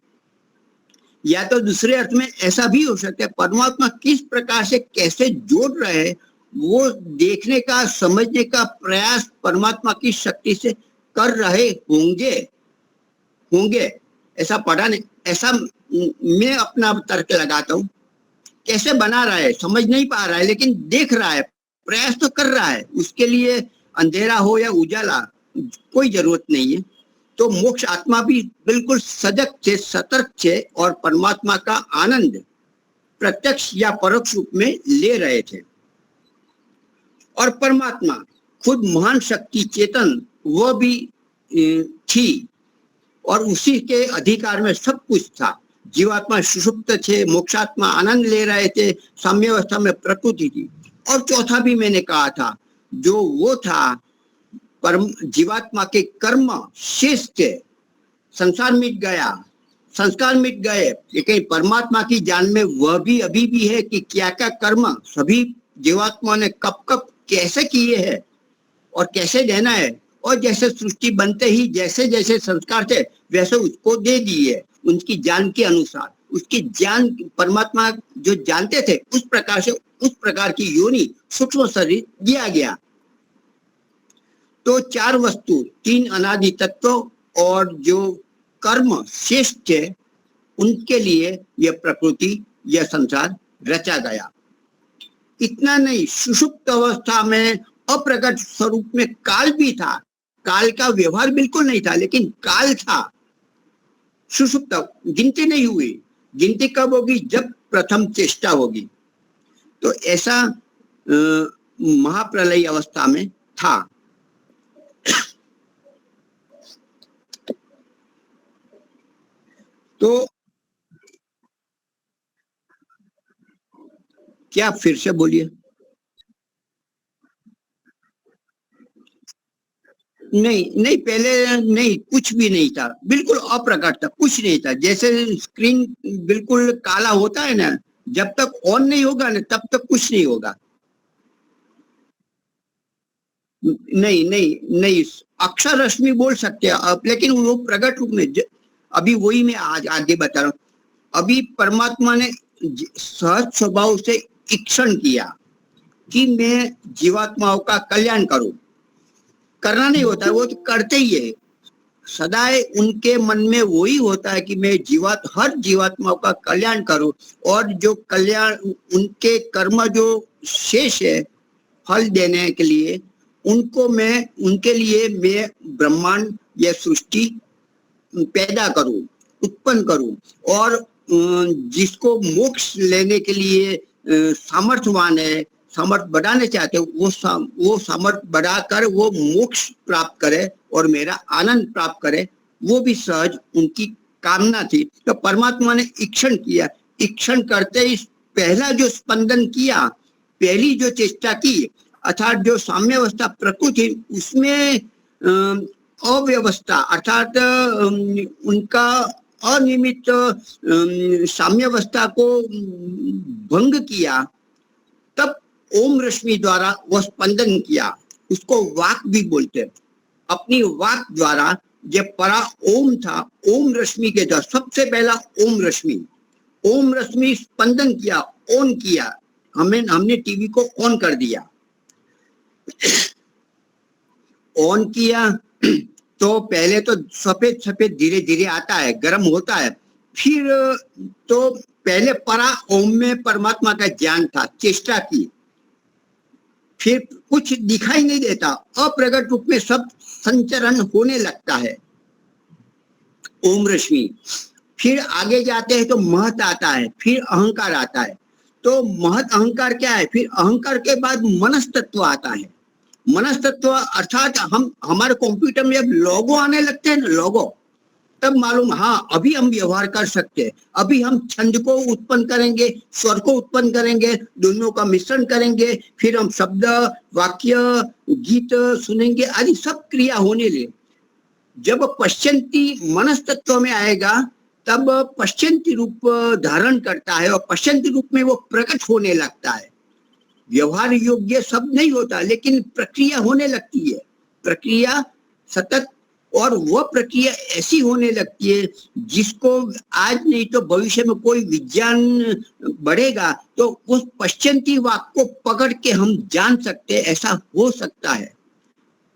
या तो दूसरे अर्थ में ऐसा भी हो सकता है, परमात्मा किस प्रकार से कैसे जोड़ रहे हैं, वो देखने का, समझने का प्रयास परमात्मा की शक्ति से कर रहे होंगे। ऐसा पढ़ा नहीं, ऐसा मैं अपना तर्क लगाता हूँ। कैसे बना रहा है समझ नहीं पा रहा है, लेकिन देख रहा है, प्रयास तो कर रहा है। उसके लिए अंधेरा हो या उजाला कोई जरूरत नहीं है। तो मोक्ष आत्मा भी बिल्कुल सजग थे, सतर्क थे, और परमात्मा का आनंद प्रत्यक्ष या परोक्ष रूप में ले रहे थे। और परमात्मा खुद महान शक्ति चेतन, वह भी थी, और उसी के अधिकार में सब कुछ था। जीवात्मा सुषुप्त थे, मोक्षात्मा आनंद ले रहे थे, साम्यावस्था में प्रकृति थी। और चौथा भी मैंने कहा था, जो वो था परम जीवात्मा के कर्म शेष थे, संसार मिट गया, संस्कार मिट गए, लेकिन परमात्मा की जान में वह भी अभी भी है कि क्या क्या कर्म सभी जीवात्मा ने कब कब कैसे किए हैं और कैसे देना है। और जैसे सृष्टि बनते ही जैसे जैसे संस्कार थे वैसे उसको दे दिए उनकी जान के अनुसार। उसकी जान परमात्मा जो जानते थे उस प्रकार से उस प्रकार की योनि सूक्ष्म शरीर दिया गया। तो चार वस्तु, तीन अनादि तत्व और जो कर्म शेष थे उनके लिए यह प्रकृति, यह संसार रचा गया। इतना नहीं, सुषुप्त अवस्था में अप्रकट स्वरूप में काल भी था। काल का व्यवहार बिल्कुल नहीं था, लेकिन काल था। सुषुप्त गिनती नहीं हुई। गिनती कब होगी? जब प्रथम चेष्टा होगी। तो ऐसा महाप्रलय अवस्था में था। तो क्या फिर से बोलिए? नहीं, पहले नहीं, कुछ भी नहीं था, बिल्कुल अप्रकट था, कुछ नहीं था। जैसे स्क्रीन बिल्कुल काला होता है ना, जब तक ऑन नहीं होगा ना तब तक कुछ नहीं होगा। नहीं, अक्षर रश्मि बोल सकते हैं आप, लेकिन वो प्रकट रूप में अभी वही मैं आज आगे बता रहा हूँ। अभी परमात्मा ने सहज स्वभाव से इक्षण किया कि मैं जीवात्माओं का कल्याण करूं। करना नहीं होता है, वो तो करते ही है। सदाए उनके मन में वही होता है कि मैं हर जीवात्माओं का कल्याण करूं, और जो कल्याण उनके कर्म जो शेष है फल देने के लिए उनके लिए मैं ब्रह्मांड या सृष्टि पैदा करूं, उत्पन्न करूं। और जिसको मोक्ष लेने के लिए सामर्थ्यवान है, सामर्थ बढ़ाने चाहते वो सामर्थ बढ़ाकर वो मोक्ष प्राप्त करे और मेरा आनंद प्राप्त करे, वो भी सहज उनकी कामना थी। तो परमात्मा ने इक्षण किया। इक्षण करते ही पहला जो स्पंदन किया, पहली जो चेष्टा की, अर्थात जो साम्यावस्था प्रकृति, उसमें अव्यवस्था अर्थात उनका अनियमित साम्यावस्था को भंग किया। तब ओम रश्मि द्वारा वह स्पंदन किया। उसको वाक भी बोलते हैं। अपनी वाक द्वारा जब परा ओम था, ओम रश्मि के द्वारा सबसे पहला ओम रश्मि स्पंदन किया, ऑन किया। हमने टीवी को ऑन कर दिया। ऑन किया तो पहले तो सफेद धीरे धीरे आता है, गर्म होता है। फिर तो पहले परा ओम में परमात्मा का ज्ञान था, चेष्टा की। फिर कुछ दिखाई नहीं देता, अप्रगट रूप में सब संचरण होने लगता है, ओम रश्मि। फिर आगे जाते हैं तो महत आता है, फिर अहंकार आता है। तो महत अहंकार क्या है? फिर अहंकार के बाद मनस तत्व आता है। मनस तत्व अर्थात हमारे कंप्यूटर में जब लोगो आने लगते हैं ना, लोगो, तब मालूम, हाँ अभी हम व्यवहार कर सकते हैं। अभी हम छंद को उत्पन्न करेंगे, स्वर को उत्पन्न करेंगे, दोनों का मिश्रण करेंगे, फिर हम शब्द, वाक्य, गीत सुनेंगे, आदि सब क्रिया होने लगे। जब पश्चंती मनस तत्व में आएगा तब पश्चंती रूप धारण करता है और पश्चंती रूप में वो प्रकट होने लगता है। व्यवहार योग्य सब नहीं होता, लेकिन प्रक्रिया होने लगती है, प्रक्रिया सतत। और वह प्रक्रिया ऐसी होने लगती है जिसको आज नहीं तो भविष्य में कोई विज्ञान बढ़ेगा तो उस पश्चंती वाक को पकड़ के हम जान सकते हैं, ऐसा हो सकता है।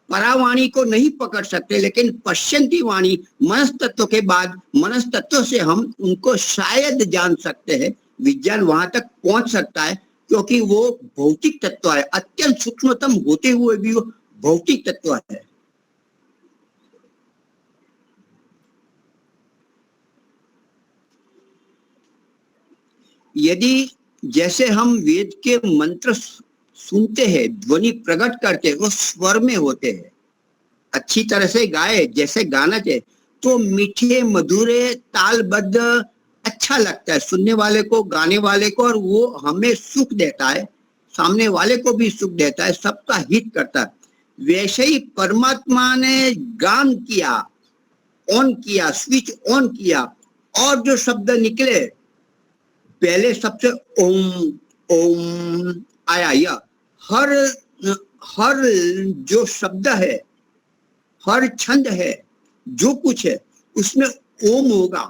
परावाणी को नहीं पकड़ सकते, लेकिन पश्चंती वाणी मनस तत्व के बाद मनस तत्व से हम उनको शायद जान सकते हैं। विज्ञान वहां तक पहुंच सकता है क्योंकि वो भौतिक तत्व है, अत्यंत सूक्ष्मतम होते हुए भी वो भौतिक तत्व है। यदि जैसे हम वेद के मंत्र सुनते हैं, ध्वनि प्रकट करते हैं, वो स्वर में होते हैं, अच्छी तरह से गाए जैसे गाना चाहिए, तो मीठे मधुरे तालबद्ध अच्छा लगता है सुनने वाले को, गाने वाले को, और वो हमें सुख देता है, सामने वाले को भी सुख देता है, सबका हित करता है। वैसे ही परमात्मा ने गान किया, ऑन किया, स्विच ऑन किया, और जो शब्द निकले, पहले सबसे ओम ओम आया। यह हर जो शब्द है, हर छंद है, जो कुछ है उसमें ओम होगा,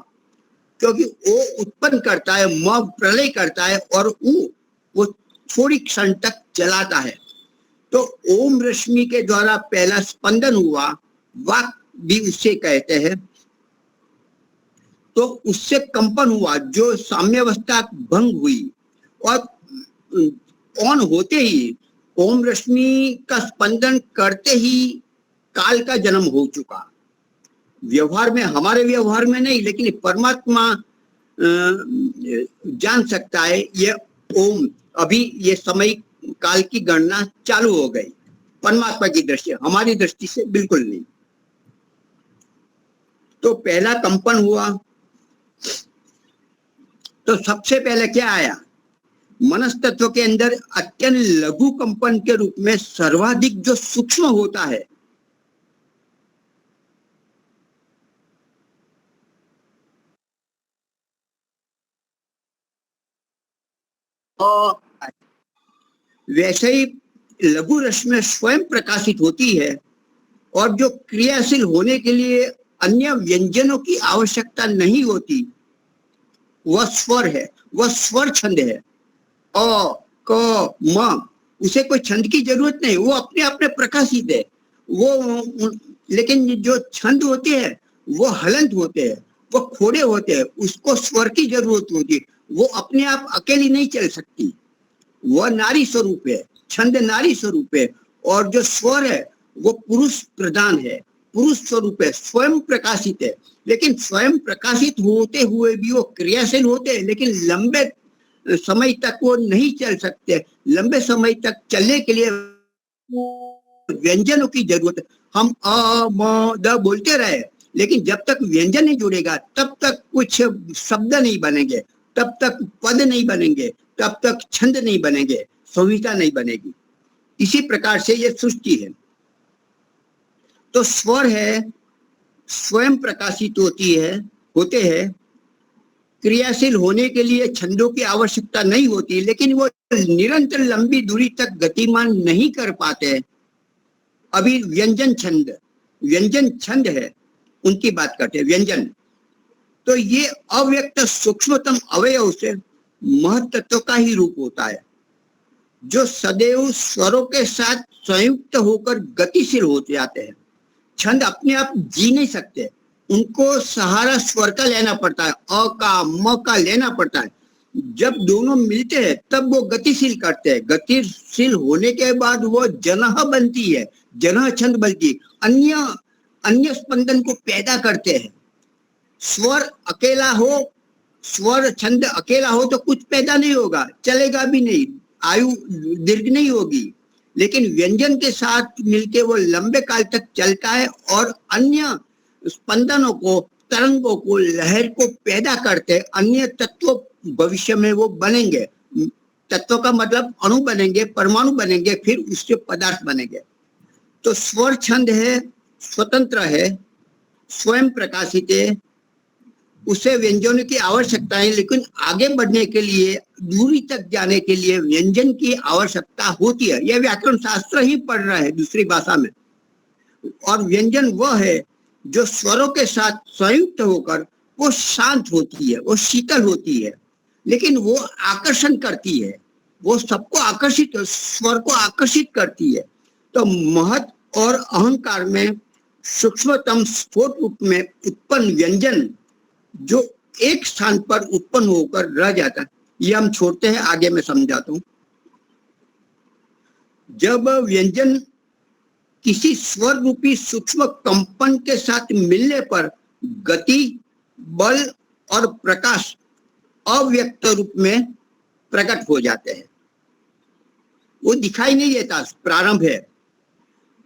क्योंकि ओ उत्पन्न करता है, म प्रलय करता है, और वो थोड़ी क्षण तक चलाता है। तो ओम रश्मि के द्वारा पहला स्पंदन हुआ, वाक भी उससे कहते हैं, तो उससे कंपन हुआ, जो साम्यावस्था भंग हुई, और ऑन होते ही, ओम रश्मि का स्पंदन करते ही काल का जन्म हो चुका। व्यवहार में, हमारे व्यवहार में नहीं, लेकिन परमात्मा जान सकता है ये ओम, अभी ये समय काल की गणना चालू हो गई। परमात्मा की दृष्टि, हमारी दृष्टि से बिल्कुल नहीं। तो पहला कंपन हुआ, तो सबसे पहले क्या आया? मनस तत्व के अंदर अत्यंत लघु कंपन के रूप में सर्वाधिक जो सूक्ष्म होता है, और वैसे ही लघु रश्मि स्वयं प्रकाशित होती है, और जो क्रियाशील होने के लिए अन्य व्यंजनों की आवश्यकता नहीं होती, वह स्वर है, वह स्वर छंद है। अ, क, म, उसे कोई छंद की जरूरत नहीं, वो अपने आप में प्रकाशित है। वो लेकिन जो छंद होते हैं वो हलंत होते हैं, वो खोड़े होते हैं, उसको स्वर की जरूरत होती है। वो अपने आप अकेली नहीं चल सकती, वह नारी स्वरूप है, छंद नारी स्वरूप है, और जो स्वर है वो पुरुष प्रधान है, पुरुष स्वरूप है, स्वयं प्रकाशित है। लेकिन स्वयं प्रकाशित होते हुए भी वो क्रियाशील होते हैं, लेकिन लंबे समय तक वो नहीं चल सकते। लंबे समय तक चलने के लिए व्यंजनों की जरूरत है। हम अ, म, द बोलते रहे, लेकिन जब तक व्यंजन नहीं जुड़ेगा तब तक कुछ शब्द नहीं बनेंगे, तब तक पद नहीं बनेंगे, तब तक छंद नहीं बनेंगे, संहिता नहीं बनेगी। इसी प्रकार से ये सृष्टि है। तो स्वर है, स्वयं प्रकाशित होते हैं, क्रियाशील होने के लिए छंदों की आवश्यकता नहीं होती, लेकिन वो निरंतर लंबी दूरी तक गतिमान नहीं कर पाते। अभी व्यंजन छंद है, उनकी बात करते हैं, व्यंजन। तो ये अव्यक्त सूक्ष्मतम अवयव से महत्त्व का ही रूप होता है, जो सदैव स्वरों के साथ संयुक्त होकर गतिशील हो जाते हैं। छंद अपने आप जी नहीं सकते, उनको सहारा स्वर का लेना पड़ता है, अ का, म का लेना पड़ता है। जब दोनों मिलते हैं तब वो गतिशील करते हैं। गतिशील होने के बाद वो जनह बनती है, जनह छंद बनती, अन्य स्पंदन को पैदा करते हैं। स्वर अकेला हो, स्वर छंद अकेला हो तो कुछ पैदा नहीं होगा, चलेगा भी नहीं, आयु दीर्घ नहीं होगी। लेकिन व्यंजन के साथ मिलके वो लंबे काल तक चलता है, और अन्य स्पंदनों को, तरंगों को, लहर को पैदा करते हैं। अन्य तत्व भविष्य में वो बनेंगे, तत्व का मतलब अणु बनेंगे, परमाणु बनेंगे, फिर उससे पदार्थ बनेंगे। तो स्वर छंद है, स्वतंत्र है, स्वयं प्रकाशित है, उसे व्यंजनों की आवश्यकता है, लेकिन आगे बढ़ने के लिए, दूरी तक जाने के लिए व्यंजन की आवश्यकता होती है। यह व्याकरण शास्त्र ही पढ़ रहा है दूसरी भाषा में। और व्यंजन वह है जो स्वरों के साथ संयुक्त होकर वो शांत होती है, वो शीतल होती है, लेकिन वो आकर्षण करती है, वो सबको आकर्षित, स्वर को आकर्षित करती है। तो महत और अहंकार में सूक्ष्मतम स्फोट रूप में उत्पन्न व्यंजन जो एक स्थान पर उत्पन्न होकर रह जाता है, ये हम छोड़ते हैं, आगे मैं समझाता हूं। जब व्यंजन किसी स्वर रूपी सूक्ष्म कंपन के साथ मिलने पर गति, बल और प्रकाश अव्यक्त रूप में प्रकट हो जाते हैं। वो दिखाई नहीं देता, प्रारंभ है,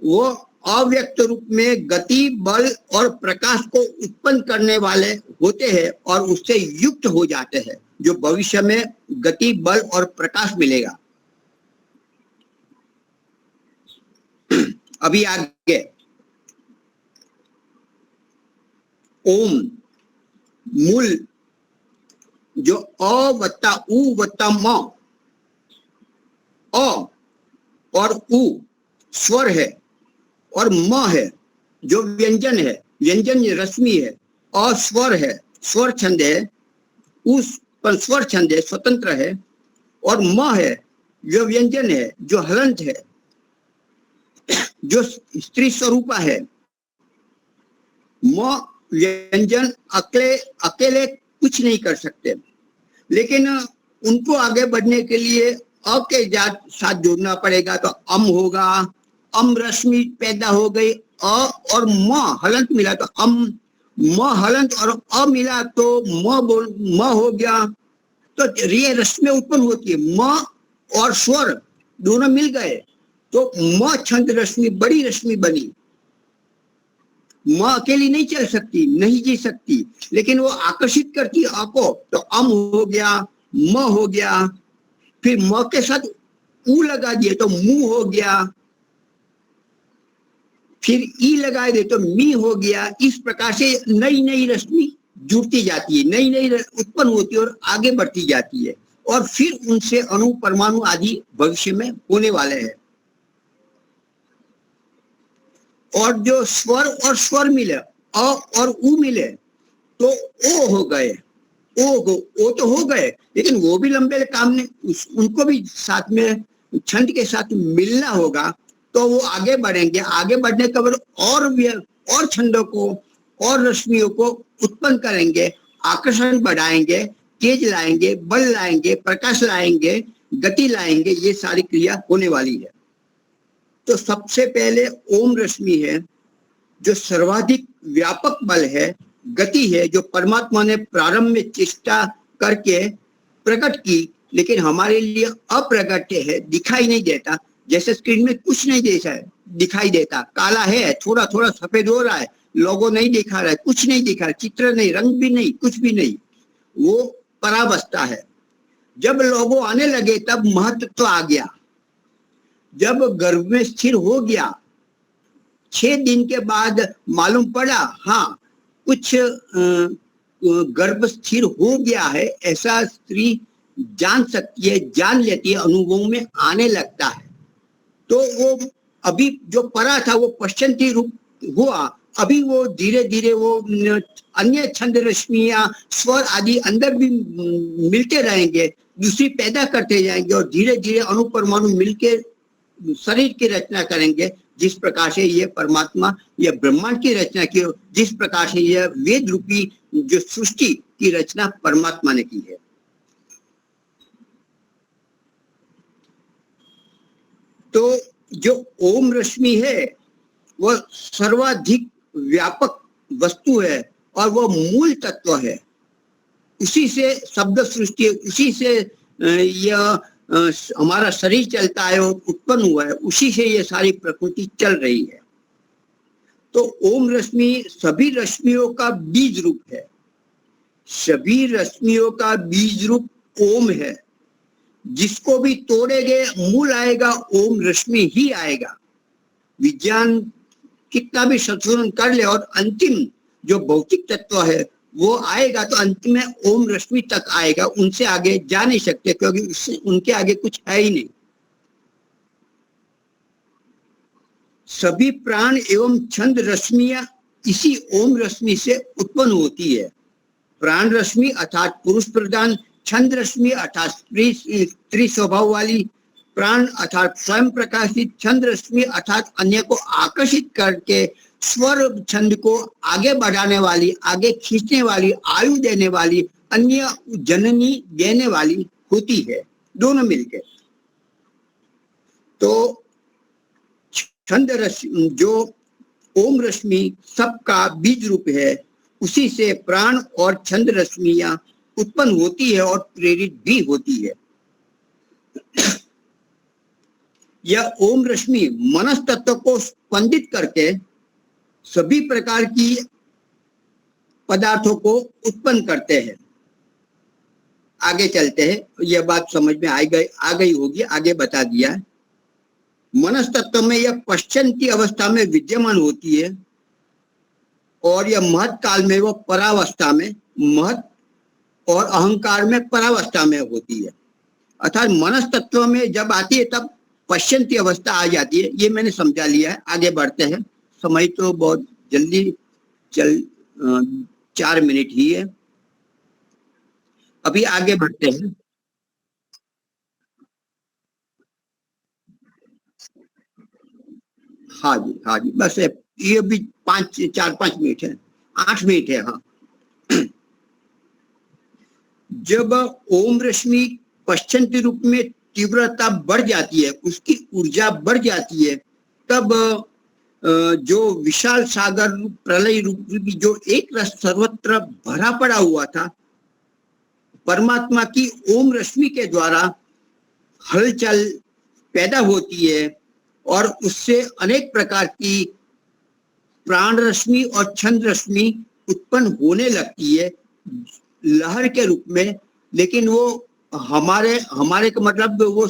वो अव्यक्त रूप में गति, बल और प्रकाश को उत्पन्न करने वाले होते हैं और उससे युक्त हो जाते हैं, जो भविष्य में गति, बल और प्रकाश मिलेगा। अभी आगे ओम मूल जो अ वत्ता उ वत्ता म, अ और उ स्वर है और म है जो व्यंजन है, व्यंजन रश्मि है, अ स्वर है, स्वर छंद है, उ पर स्वर छंद है, स्वतंत्र है, और म है जो व्यंजन है, जो हलंत है, जो स्त्री स्वरूपा है। म व्यंजन अकेले कुछ नहीं कर सकते, लेकिन उनको आगे बढ़ने के लिए अ के साथ जोड़ना पड़ेगा, तो अम होगा, अम रश्मि पैदा हो गई, अ और म हलंत मिला तो अम, म हलंत और अ मिला तो म हो गया, तो ये रश्मि उत्पन्न होती है। म और स्वर दोनों मिल गए तो म छंद रश्मि बड़ी रश्मि बनी। म अकेली नहीं चल सकती, नहीं जी सकती, लेकिन वो आकर्षित करती अ को, तो अम हो गया, म हो गया, फिर म के साथ उ लगा दिए तो मु हो गया, फिर ई लगा दे तो मी हो गया। इस प्रकार से नई नई रश्मि जुड़ती जाती है, नई नई उत्पन्न होती है और आगे बढ़ती जाती है, और फिर उनसे अणु परमाणु आदि भविष्य में होने वाले हैं। और जो स्वर और स्वर मिले, अ और उ मिले तो ओ हो गए, ओ तो हो गए, लेकिन वो भी लंबे काम नहीं, उनको भी साथ में छंद के साथ मिलना होगा, तो वो आगे बढ़ेंगे। आगे बढ़ने के बाद और छंदों को और रश्मियों को उत्पन्न करेंगे, आकर्षण बढ़ाएंगे, तेज लाएंगे, बल लाएंगे, प्रकाश लाएंगे, गति लाएंगे, ये सारी क्रिया होने वाली है। तो सबसे पहले ओम रश्मि है जो सर्वाधिक व्यापक बल है, गति है, जो परमात्मा ने प्रारंभ में चेष्टा करके प्रकट की, लेकिन हमारे लिए अप्रगट्य है, दिखाई नहीं देता। जैसे स्क्रीन में कुछ नहीं जैसा है दिखाई देता, काला है, थोड़ा थोड़ा सफेद हो रहा है, लोगो नहीं दिखा रहा है, कुछ नहीं दिखा, चित्र नहीं, रंग भी नहीं, कुछ भी नहीं, वो परावस्था है। जब लोगो आने लगे तब महत्व आ गया। जब गर्भ में स्थिर हो गया, 6 दिन के बाद मालूम पड़ा हाँ कुछ गर्भ स्थिर हो गया है, ऐसा स्त्री जान सकती है, जान लेती है, अनुभव में आने लगता है। तो वो अभी जो परा था वो पश्चंती रूप हुआ, अभी वो धीरे धीरे वो अन्य छंद रश्मियां स्वर आदि अंदर भी मिलते रहेंगे, दूसरी पैदा करते जाएंगे, और धीरे धीरे अणु परमाणु मिलके शरीर की रचना करेंगे। जिस प्रकार से ये परमात्मा ये ब्रह्मांड की रचना की, जिस प्रकार से यह वेद रूपी जो सृष्टि की रचना परमात्मा ने की है। तो जो ओम रश्मि है वह सर्वाधिक व्यापक वस्तु है और वह मूल तत्व है। उसी से शब्द सृष्टि है, उसी से यह हमारा शरीर चलता है और उत्पन्न हुआ है, उसी से ये सारी प्रकृति चल रही है। तो ओम रश्मि सभी रश्मियों का बीज रूप है, सभी रश्मियों का बीज रूप ओम है। जिसको भी तोड़ेंगे मूल आएगा, ओम रश्मि ही आएगा। विज्ञान कितना भी संशोधन कर ले और अंतिम जो भौतिक तत्व है वो आएगा, तो अंत में ओम रश्मि तक आएगा, उनसे आगे जा नहीं सकते, क्योंकि उससे उनके आगे कुछ है ही नहीं। सभी प्राण एवं छंद रश्मियां इसी ओम रश्मि से उत्पन्न होती है। प्राण रश्मि अर्थात पुरुष प्रधान, छंद रश्मि अर्थात स्त्री स्वभाव वाली, प्राण अर्थात स्वयं प्रकाशित, छंद रश्मि अर्थात अन्य को आकर्षित करके स्वर छंद को आगे बढ़ाने वाली, आगे खींचने वाली, आयु देने वाली, अन्य जननी देने वाली होती है, दोनों मिलकर। तो छंद रश्मि जो ओम रश्मि सबका बीज रूप है, उसी से प्राण और छंद रश्मियां उत्पन्न होती है और प्रेरित भी होती है। यह ओम रश्मि मनस तत्व को स्पंदित करके सभी प्रकार की पदार्थों को उत्पन्न करते हैं। आगे चलते हैं, यह बात समझ में आ गई होगी, आगे बता दिया है। मनस तत्व में यह पश्चंती अवस्था में विद्यमान होती है और यह महत काल में वो परावस्था में, महत और अहंकार में परावस्था में होती है। अर्थात मनस तत्व में जब आती है तब पश्चंती अवस्था आ जाती है। ये मैंने समझा लिया है। आगे बढ़ते हैं, समय तो बहुत जल्दी 4 मिनट ही है, अभी आगे बढ़ते हैं। हाँ जी, बस ये भी 4-5 मिनट है, 8 मिनट है। हाँ, जब ओम रश्मि पश्चंती रूप में तीव्रता बढ़ जाती है, उसकी ऊर्जा बढ़ जाती है, तब जो विशाल सागर रूप प्रलय रूप जो एक रस सर्वत्र भरा पड़ा हुआ था, परमात्मा की ओम रश्मि के द्वारा हलचल पैदा होती है और उससे अनेक प्रकार की प्राण रश्मि और छंद रश्मि उत्पन्न होने लगती है लहर के रूप में। लेकिन वो हमारे का मतलब वो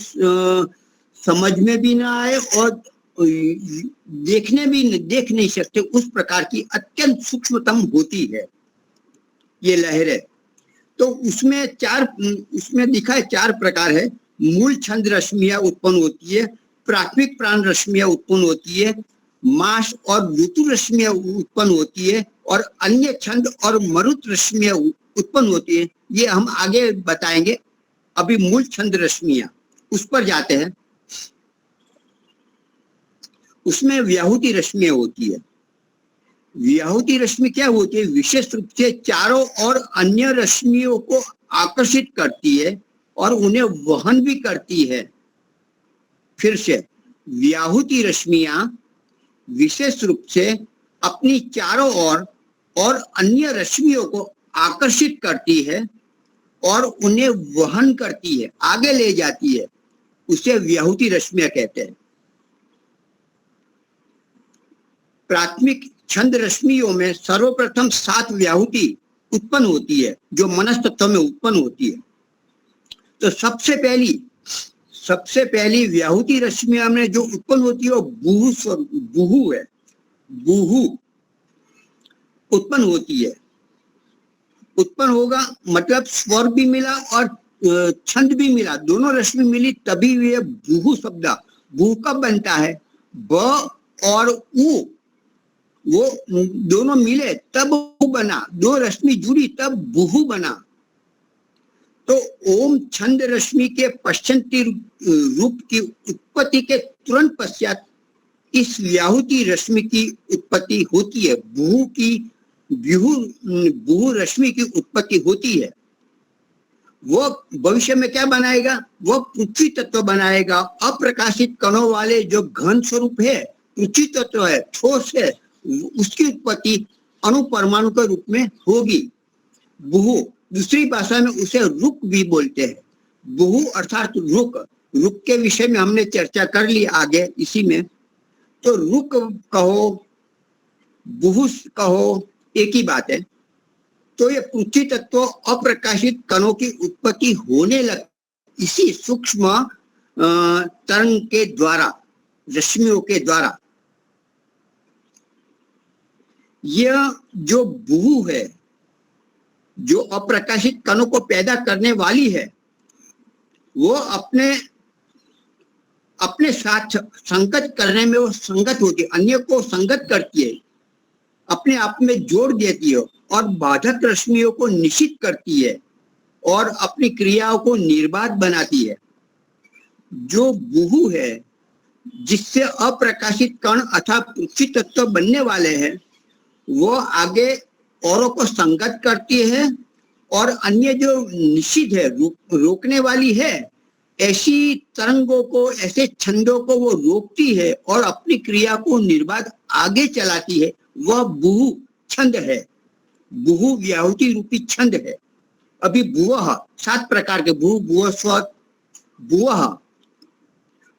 समझ में भी ना आए और देख नहीं सकते, उस प्रकार की अत्यंत सूक्ष्मतम होती है ये लहरें। तो उसमें दिखा है 4 प्रकार है। मूल छंद रश्मियां उत्पन्न होती है, प्राथमिक प्राण रश्मियां उत्पन्न होती है, मास और ऋतु रश्मियां उत्पन्न होती है और अन्य छंद और मरुत रश्मियां उत्पन्न होती है। ये हम आगे बताएंगे। अभी मूल छंद रश्मियां, उस पर जाते हैं। उसमें व्याहुति रश्मियां होती है। व्याहुति रश्मि क्या होती है? विशेष रूप से चारों और अन्य रश्मियों को आकर्षित करती है और उन्हें वहन भी करती है। फिर से, व्याहुति रश्मियां विशेष रूप से अपनी चारों ओर और अन्य रश्मियों को आकर्षित करती है और उन्हें वहन करती है, आगे ले जाती है। उसे व्याहुति रश्मियां कहते हैं। प्राथमिक छंद रश्मियों में सर्वप्रथम 7 व्याहुति उत्पन्न होती है, जो मनस तत्व में उत्पन्न होती है। तो सबसे पहली व्याहुति रश्मियां में जो उत्पन्न होती है वो बुहु है। बुहु उत्पन्न होती है। उत्पन्न होगा मतलब स्वर भी मिला और छंद भी मिला, दोनों रश्मि मिली तभी ये बुहु शब्द। बुहु कब बनता है? ब और उ, वो दोनों मिले तब बना, 2 रश्मि जुड़ी तब बुहु बना। तो ओम छंद रश्मि के पश्चंती रूप की उत्पत्ति के तुरंत पश्चात इस व्याहुति रश्मि की उत्पत्ति होती है। बुहु रश्मि की उत्पत्ति होती है। वो भविष्य में क्या बनाएगा? वो पृथ्वी तत्व बनाएगा। अप्रकाशित कणों वाले जो घन स्वरूप है, पृथ्वी तत्व है, ठोस है, उसकी उत्पत्ति अणु परमाणु के रूप में होगी। बुहु, दूसरी भाषा में उसे रुक भी बोलते हैं। बुहु अर्थात रुक। रुक के विषय में हमने चर्चा कर ली आगे इसी में। तो रुक कहो, बुहु कहो, एक ही बात है। तो ये पृथ्वी तत्व अप्रकाशित कणों की उत्पत्ति होने लग इसी सूक्ष्म तरंग के द्वारा, रश्मियों के द्वारा। यह जो बुहु है, जो अप्रकाशित कणों को पैदा करने वाली है, वो अपने साथ संगत करने में वो संगत होती है, अन्य को संगत करती है, अपने आप में जोड़ देती है और बाधक रश्मियों को निश्चित करती है और अपनी क्रियाओं को निर्बाध बनाती है। जो बुहु है, जिससे अप्रकाशित कण अर्थात पृथ्वी तत्व बनने वाले हैं, वो आगे औरों को संगत करती है और अन्य जो निश्चित है, रोकने वाली है, ऐसी तरंगों को, ऐसे छंदों को वो रोकती है और अपनी क्रिया को निर्बाध आगे चलाती है। वह बुहु छंद है। बुहु व्याहुति रूपी छंद है। अभी बुवः 7 प्रकार के बुहु, बुवः, स्व, बुवः।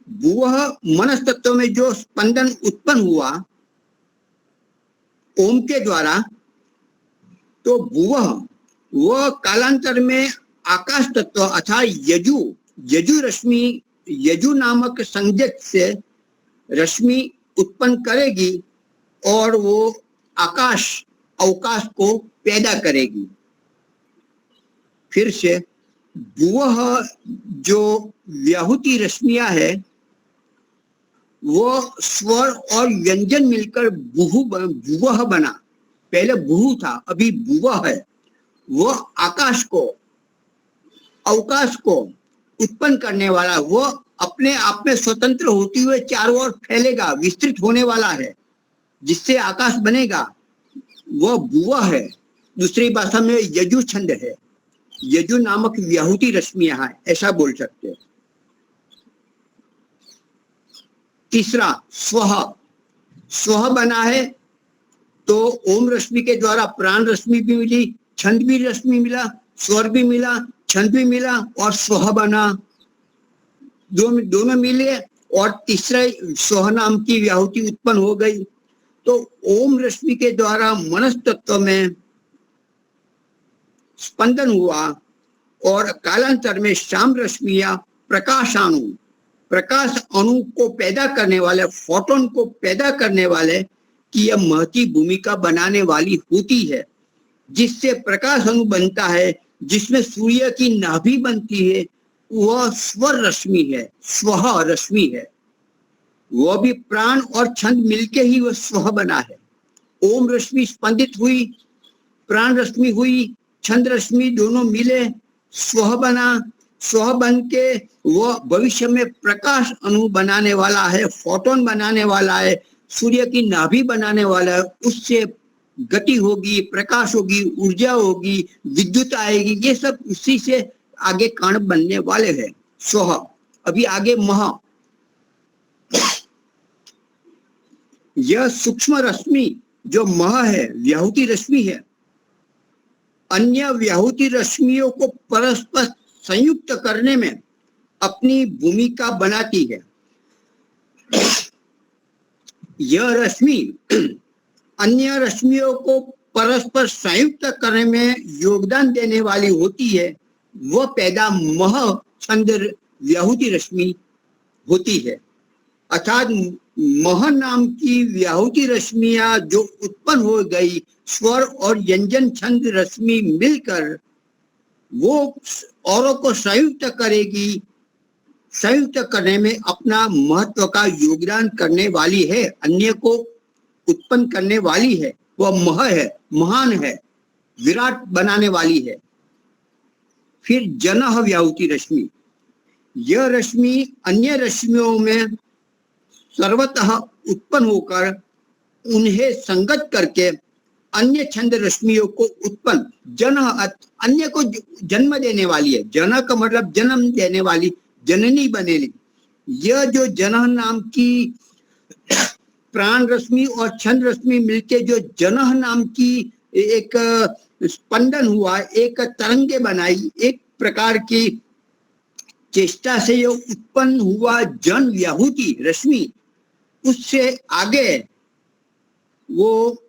भुवः मनस तत्व में जो स्पंदन उत्पन्न हुआ ओम के द्वारा, तो भुवः वह कालांतर में आकाश तत्व अर्थात यजु रश्मि, यजु नामक संज्ञक से रश्मि उत्पन्न करेगी और वो अवकाश को पैदा करेगी। फिर से भुवः जो व्याहुति रश्मियां है वो स्वर और व्यंजन मिलकर भुवः बना। पहले भू था, अभी भुवः है। वो अवकाश को उत्पन्न करने वाला, वो अपने आप में स्वतंत्र होती हुए चारों ओर फैलेगा, विस्तृत होने वाला है, जिससे आकाश बनेगा, वह भुवः है। दूसरी भाषा में यजु छंद है, यजु नामक व्याहुति रश्मियां है, ऐसा बोल सकते हैं। तीसरा स्वः बना है, तो ओम रश्मि के द्वारा प्राण रश्मि भी मिली, छंद भी रश्मि मिला, स्वर भी मिला, छंद भी मिला और स्वः बना, दोनों मिले और तीसरा स्वः नाम की व्याहुति उत्पन्न हो गई। तो ओम रश्मि के द्वारा मनस तत्व में स्पंदन हुआ और कालांतर में शाम रश्मियां प्रकाश अणु को पैदा करने वाले, फोटोन को पैदा करने वाले की यह महती भूमिका बनाने वाली होती है, जिससे प्रकाश अणु बनता है, जिसमें सूर्य की नाभि बनती है, वह स्वर रश्मि है, स्वः रश्मि है। वह भी प्राण और छंद मिलके ही वह स्वः बना है। ओम रश्मि स्पंदित हुई, प्राण रश्मि हुई, छंद रश्मि दोनों मिले, स्वः बना। स्वः बन के वह भविष्य में प्रकाश अणु बनाने वाला है, फोटोन बनाने वाला है, सूर्य की नाभि बनाने वाला है। उससे गति होगी, प्रकाश होगी, ऊर्जा होगी, विद्युत आएगी, ये सब उसी से आगे कारण बनने वाले हैं। स्वः। अभी आगे मह। यह सूक्ष्म रश्मि जो मह है, व्याहुति रश्मि है, अन्य व्याहुति रश्मियों को परस्पर संयुक्त करने में अपनी भूमिका बनाती है। यह रश्मि अन्य रश्मियों को परस्पर संयुक्त करने में योगदान देने वाली होती है। वह पैदा मह छंद व्याहुति रश्मि होती है। अर्थात मह नाम की व्याहुति रश्मियां जो उत्पन्न हो गई, स्वर और व्यंजन छंद रश्मि मिलकर वो औरों को संयुक्त करेगी, संयुक्त करने में अपना महत्व का योगदान करने वाली है, अन्य को उत्पन्न करने वाली है। वह मह है, महान है, विराट बनाने वाली है। फिर जनः व्याहुति रश्मि। यह रश्मि अन्य रश्मियों में सर्वतः उत्पन्न होकर उन्हें संगत करके अन्य छंद रश्मियों को उत्पन्न, जन अन्य को जन्म देने वाली है। जन का मतलब जन्म देने वाली, जननी बनेगी। यह जो जनः नाम की प्राण रश्मि और छंद रश्मि मिलके जो जनः नाम की एक स्पंदन हुआ, एक तरंगे बनाई, एक प्रकार की चेष्टा से यह उत्पन्न हुआ जन व्याहुति रश्मि, उससे आगे वो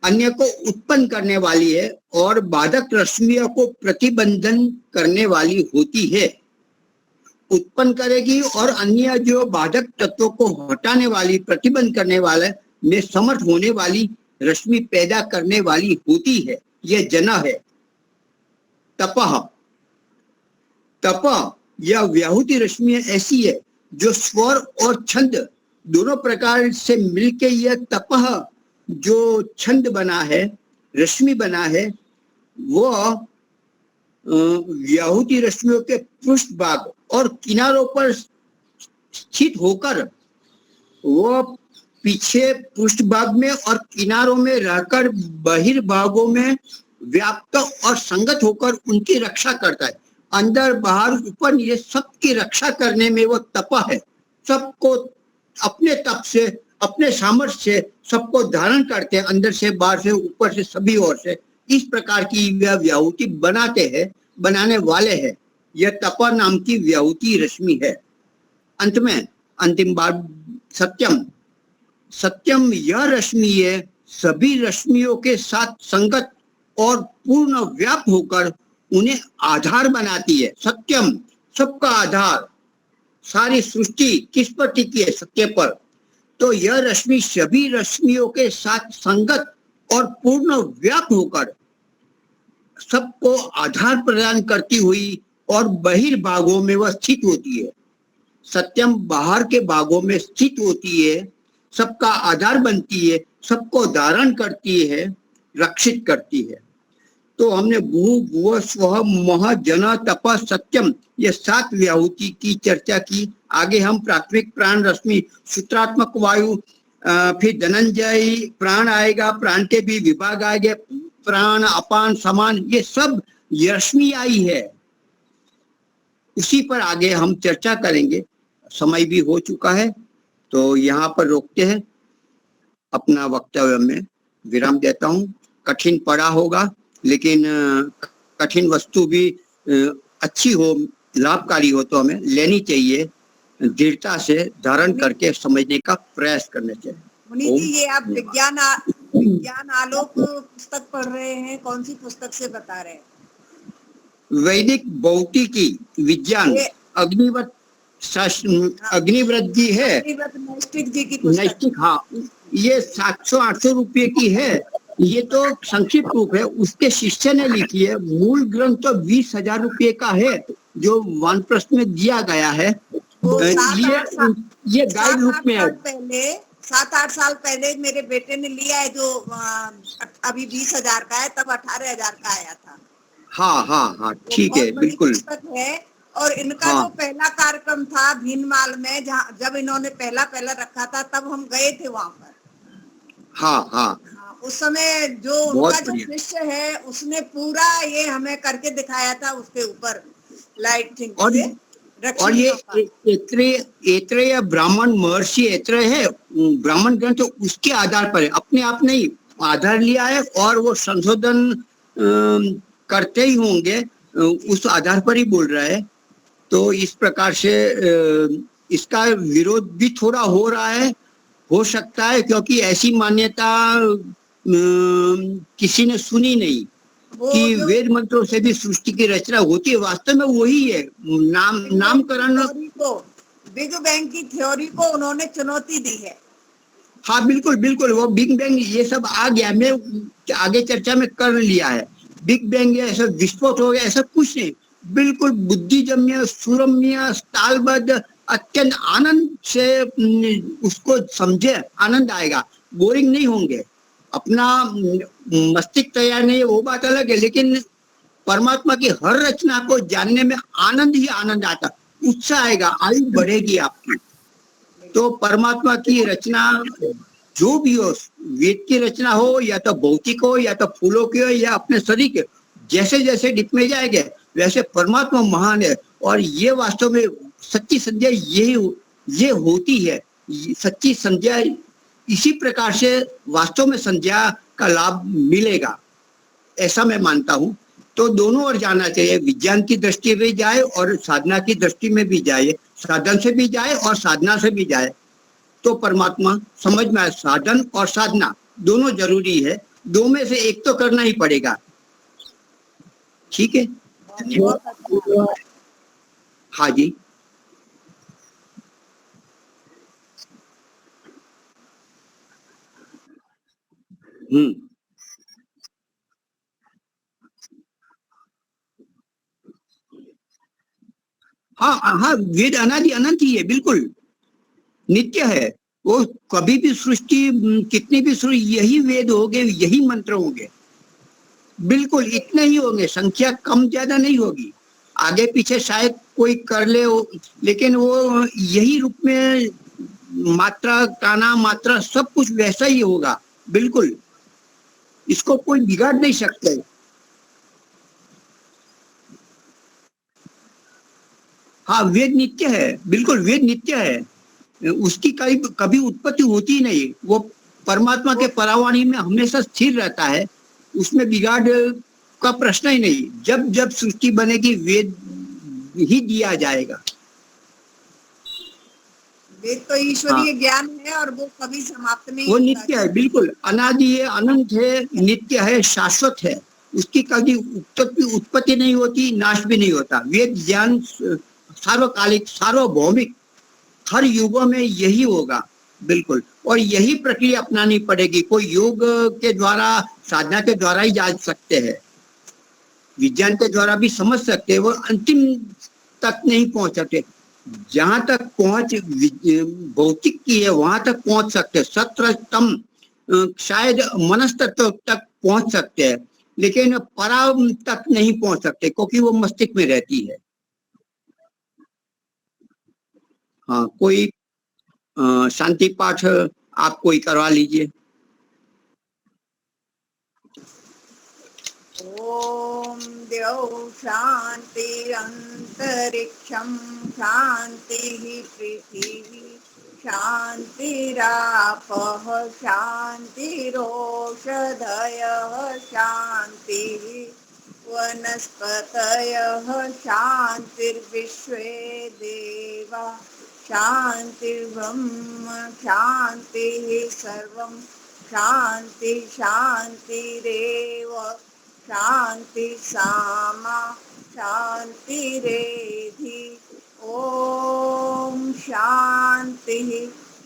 अन्य को उत्पन्न करने वाली है और बाधक रश्मियों को प्रतिबंधन करने वाली होती है। उत्पन्न करेगी और अन्य जो बाधक तत्वों को हटाने वाली, प्रतिबंध करने वाले में समर्थ होने वाली रश्मि पैदा करने वाली होती है। यह जना है। तपः। तप या व्याहुति रश्मि ऐसी है जो स्वर और छंद दोनों प्रकार से मिलके यह तपः जो छंद बना है, रश्मि बना है, वो व्याहुति रश्मियों के पृष्ठभाग और किनारों पर स्थित होकर वो पीछे पृष्ठभाग में और किनारों में रहकर बहिर्भागों में व्याप्त और संगत होकर उनकी रक्षा करता है। अंदर बाहर ऊपर नीचे सबकी रक्षा करने में वो तप है। सबको अपने तप से, अपने सामर्थ्य से सबको धारण करते हैं, अंदर से, बाहर से, ऊपर से, सभी ओर से। इस प्रकार की व्याहुति बनाते हैं बनाने वाले हैं। यह तपा नाम की व्याहुति रश्मि है। अंत में अंतिम बार सत्यम, सत्यम यह रश्मि है सभी रश्मियों के साथ संगत और पूर्ण व्याप्त होकर उन्हें आधार बनाती है। सत्यम सबका आधार, सारी सृष्टि किस पर टिकी है? सत्य पर। तो यह रश्मि सभी रश्मियों के साथ संगत और पूर्ण व्याप्त होकर सबको आधार प्रदान करती हुई और बहिर्भागों में वह स्थित होती है। सत्यम बाहर के भागों में स्थित होती है, सबका आधार बनती है, सबको धारण करती है, रक्षित करती है। तो हमने भू भुव स्व मह जन तप सत्यम ये 7 व्याहुति की चर्चा की। आगे हम प्राथमिक प्राण रश्मि, सूत्रात्मक वायु, फिर धनंजय प्राण आएगा, प्राण के भी विभाग आएंगे, प्राण अपान समान, ये सब रश्मि आई है, उसी पर आगे हम चर्चा करेंगे। समय भी हो चुका है तो यहाँ पर रोकते हैं, अपना वक्तव्य में विराम देता हूँ। कठिन पड़ा होगा लेकिन कठिन वस्तु भी अच्छी हो, लाभकारी हो तो हमें लेनी चाहिए, दृढ़ता से धारण करके समझने का प्रयास करना चाहिए। मुनि जी, ये आप विज्ञान आलोक पुस्तक पढ़ रहे हैं, कौन सी पुस्तक से बता रहे हैं? वैदिक भौतिकी विज्ञान अग्निव्रत जी है, नैष्टिक जी की पुस्तक। नैष्टिक, हाँ, ये 700-800 रुपये की है। ये तो संक्षिप्त रूप है, उसके शिष्य ने लिखी है। मूल ग्रंथ तो 20,000 रुपये का है जो वानप्रस्थ में दिया गया है। ये गाइड रूप में है। 7-8 साल पहले मेरे बेटे ने लिया है, जो अभी 20,000 का है, तब 18,000 का आया था। हाँ हाँ हाँ, ठीक है, बिल्कुल पुस्तक है। और इनका जो पहला कार्यक्रम था भीनमाल में, जहाँ जब इन्होंने पहला रखा था, तब हम गए थे वहां पर। हाँ हाँ, उस समय जो उनका जो शिष्य है उसने पूरा ये हमें करके दिखाया था, उसके ऊपर लाइटिंग और ये ऐत्रेय ब्राह्मण महर्षि ऐत्रेय है, ब्राह्मण ग्रंथ उसके आधार पर है, अपने आप नहीं आधार लिया है, और वो संशोधन करते ही होंगे, उस आधार पर ही बोल रहा है। तो इस प्रकार से इसका विरोध भी थोड़ा हो रहा है, हो सकता है, क्योंकि ऐसी मान्यता किसी ने सुनी नहीं कि वेद मंत्रों से भी सृष्टि की रचना होती है। वास्तव में वही है, नामकरण को, बिग बैंग की थ्योरी को उन्होंने चुनौती दी है। हाँ बिल्कुल बिल्कुल, वो बिग बैंग ये सब आ गया, मैं आगे चर्चा में कर लिया है। बिग बैंग ऐसा विस्फोट हो गया, ऐसा कुछ नहीं, बिल्कुल बुद्धिजम्य, सुरम्य, तालबद्ध, अत्यंत आनंद से उसको समझे, आनंद आएगा, बोरिंग नहीं होंगे। अपना मस्तिष्क तैयार नहीं है वो बात अलग है, लेकिन परमात्मा की हर रचना को जानने में आनंद ही आनंद आता, उत्साह आएगा, आयु बढ़ेगी आपकी। तो परमात्मा की रचना जो भी हो, वेद की रचना हो या तो भौतिक हो या तो फूलों की हो या अपने शरीर के, जैसे जैसे डिप में जाएंगे वैसे परमात्मा महान है। और ये वास्तव में सच्ची संध्या ये होती है, सच्ची संध्या इसी प्रकार से वास्तव में संध्या का लाभ मिलेगा, ऐसा मैं मानता हूँ। तो दोनों ओर जाना चाहिए, विज्ञान की दृष्टि में जाए और साधना की दृष्टि में भी जाए, साधन से भी जाए और साधना से भी जाए, तो परमात्मा समझ में आए। साधन और साधना दोनों जरूरी है, दो में से एक तो करना ही पड़ेगा। ठीक है, हाँ जी। हाँ हाँ, वेद अनादि अनंत ही है, बिल्कुल नित्य है वो। कभी भी सृष्टि, कितनी भी सृष्टि, यही वेद होंगे, यही मंत्र होंगे, बिल्कुल इतने ही होंगे, संख्या कम ज्यादा नहीं होगी। आगे पीछे शायद कोई कर ले, लेकिन वो यही रूप में मात्रा, काना, मात्रा सब कुछ वैसा ही होगा, बिल्कुल इसको कोई बिगाड़ नहीं सकते। हाँ, वेद नित्य है, बिल्कुल वेद नित्य है, उसकी कभी उत्पत्ति होती नहीं, वो परमात्मा के परावाणी में हमेशा स्थिर रहता है, उसमें बिगाड़ आपका प्रश्न ही नहीं। जब जब सृष्टि बनेगी वेद ही दिया जाएगा। वेद तो ईश्वरीय ज्ञान है और वो कभी समाप्त नहीं वो होता। नित्य है, बिल्कुल अनादि है, अनंत है, नित्य है, शाश्वत है। उसकी कभी उत्पत्ति नहीं होती, नाश भी नहीं होता। वेद ज्ञान सार्वकालिक, सार्वभौमिक, हर युगों में यही होगा, बिल्कुल। और यही प्रक्रिया अपनानी पड़ेगी। कोई योग के द्वारा, साधना के द्वारा ही जान सकते हैं, विज्ञान के द्वारा भी समझ सकते हैं, वो अंतिम तक नहीं पहुंच सकते। जहां तक पहुंच भौतिक की है वहां तक पहुंच सकते हैं। सत्रतम शायद मनस्तत्व तक पहुंच सकते हैं, लेकिन पराम तक नहीं पहुंच सकते, क्योंकि वो मस्तिष्क में रहती है। हाँ, कोई शांति पाठ आप कोई करवा लीजिए। ओम द्यौ शांतिरंतरिक्षं शांति पृथिवी शांतिरापः शांतिरोषधयः शांतिः वनस्पतयः शांतिर्विश्वे देवा शांतिर्ब्रह्म शांतिः सर्वं शांति शांतिरेव शांति सामा शांतिरेधि। ओम शांति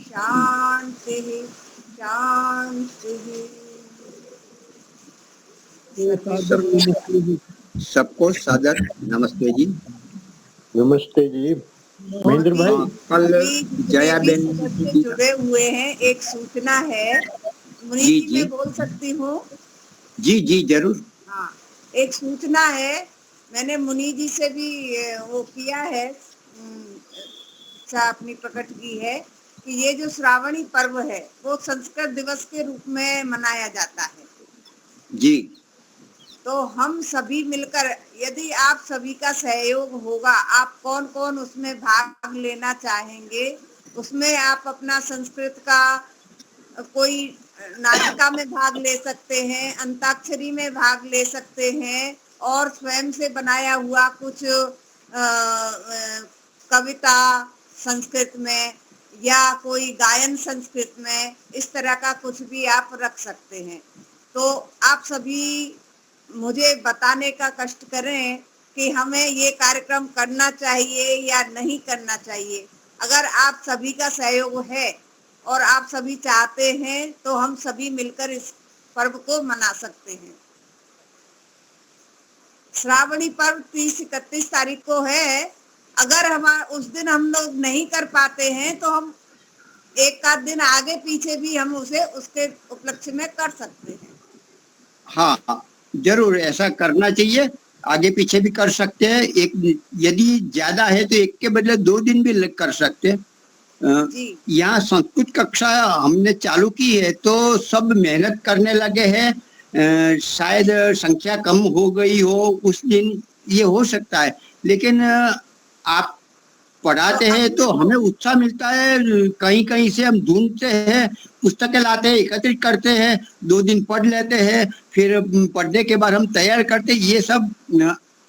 शांति शांति। सबको सादर नमस्ते जी। नमस्ते जी महेंद्र भाई। कल जयाबेन जुड़े हुए हैं, एक सूचना है। मुनि जी, जी जी। मैं बोल सकती हूँ? जी जी जरूर। हाँ, एक सूचना है। मैंने मुनि जी से भी वो किया है, इच्छा अपनी प्रकट की है कि ये जो श्रावणी पर्व है वो संस्कृत दिवस के रूप में मनाया जाता है। जी। तो हम सभी मिलकर, यदि आप सभी का सहयोग होगा, आप कौन कौन उसमें भाग लेना चाहेंगे, उसमें आप अपना संस्कृत का कोई नाटिका में भाग ले सकते हैं, अंताक्षरी में भाग ले सकते हैं, और स्वयं से बनाया हुआ कुछ कविता संस्कृत में या कोई गायन संस्कृत में, इस तरह का कुछ भी आप रख सकते हैं। तो आप सभी मुझे बताने का कष्ट करें कि हमें ये कार्यक्रम करना चाहिए या नहीं करना चाहिए। अगर आप सभी का सहयोग है और आप सभी चाहते हैं तो हम सभी मिलकर इस पर्व को मना सकते हैं। श्रावणी पर्व 30-31 तारीख को है। अगर उस दिन हम लोग नहीं कर पाते हैं तो हम एक आध दिन आगे पीछे भी हम उसे उसके उपलक्ष्य में कर सकते हैं। हाँ जरूर ऐसा करना चाहिए, आगे पीछे भी कर सकते हैं। एक यदि ज्यादा है तो एक के बदले 2 दिन भी कर सकते हैं। यहाँ संस्कृत कक्षा हमने चालू की है तो सब मेहनत करने लगे हैं। शायद संख्या कम हो गई हो उस दिन, ये हो सकता है, लेकिन आप पढ़ाते हैं तो हमें उत्साह मिलता है। कहीं कहीं से हम ढूंढते हैं, पुस्तकें लाते हैं, एकत्रित करते हैं, 2 दिन पढ़ लेते हैं, फिर पढ़ने के बाद हम तैयार करते हैं। ये सब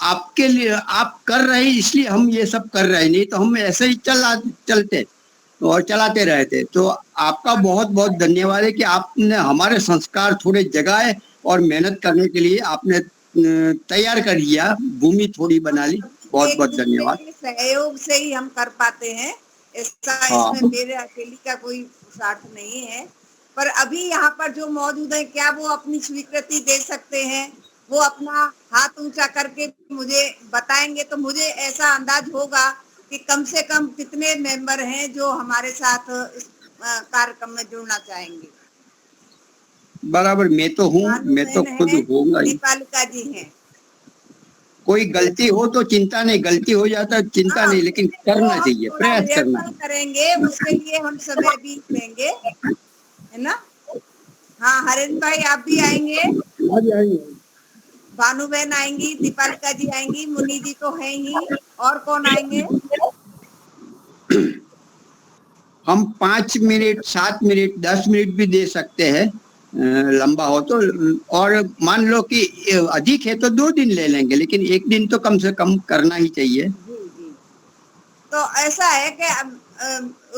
आपके लिए आप कर रहे हैं, इसलिए हम ये सब कर रहे हैं, नहीं तो हम ऐसे ही चलते और चलाते रहते। तो आपका बहुत बहुत धन्यवाद है कि आपने हमारे संस्कार थोड़े जगाए और मेहनत करने के लिए आपने तैयार कर दिया, भूमि थोड़ी बना ली। बहुत बहुत धन्यवाद। सहयोग से ही हम कर पाते हैं, इसमें मेरे अकेली का कोई स्वार्थ नहीं है। पर अभी यहाँ पर जो मौजूद है, क्या वो अपनी स्वीकृति दे सकते हैं? वो अपना हाथ ऊंचा करके मुझे बताएंगे तो मुझे ऐसा अंदाज होगा कि कम से कम कितने मेंबर हैं जो हमारे साथ इस कार्यक्रम में जुड़ना चाहेंगे। बराबर, मैं तो हूँ, मैं तो खुद होऊंगा ही। दीपालिका जी हैं। कोई गलती हो तो चिंता नहीं, गलती हो जाता चिंता नहीं, लेकिन करना चाहिए, प्रयास करना करेंगे, उसके लिए हम समय भी लेंगे, है ना? हाँ, हरेंद्र भाई आप भी आएंगे, भानु बहन आएंगी, दीपालिका जी आएंगी, मुनि जी तो हैं ही, और कौन आएंगे? हम 5 मिनट, 7 मिनट, 10 मिनट भी दे सकते हैं। लंबा हो तो, और मान लो कि अधिक है तो 2 दिन ले लेंगे, लेकिन 1 दिन तो कम से कम करना ही चाहिए। जी जी। तो ऐसा है कि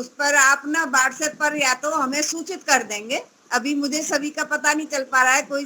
उस पर आप ना व्हाट्सएप पर या तो हमें सूचित कर देंगे। अभी मुझे सभी का पता नहीं चल पा रहा है, कोई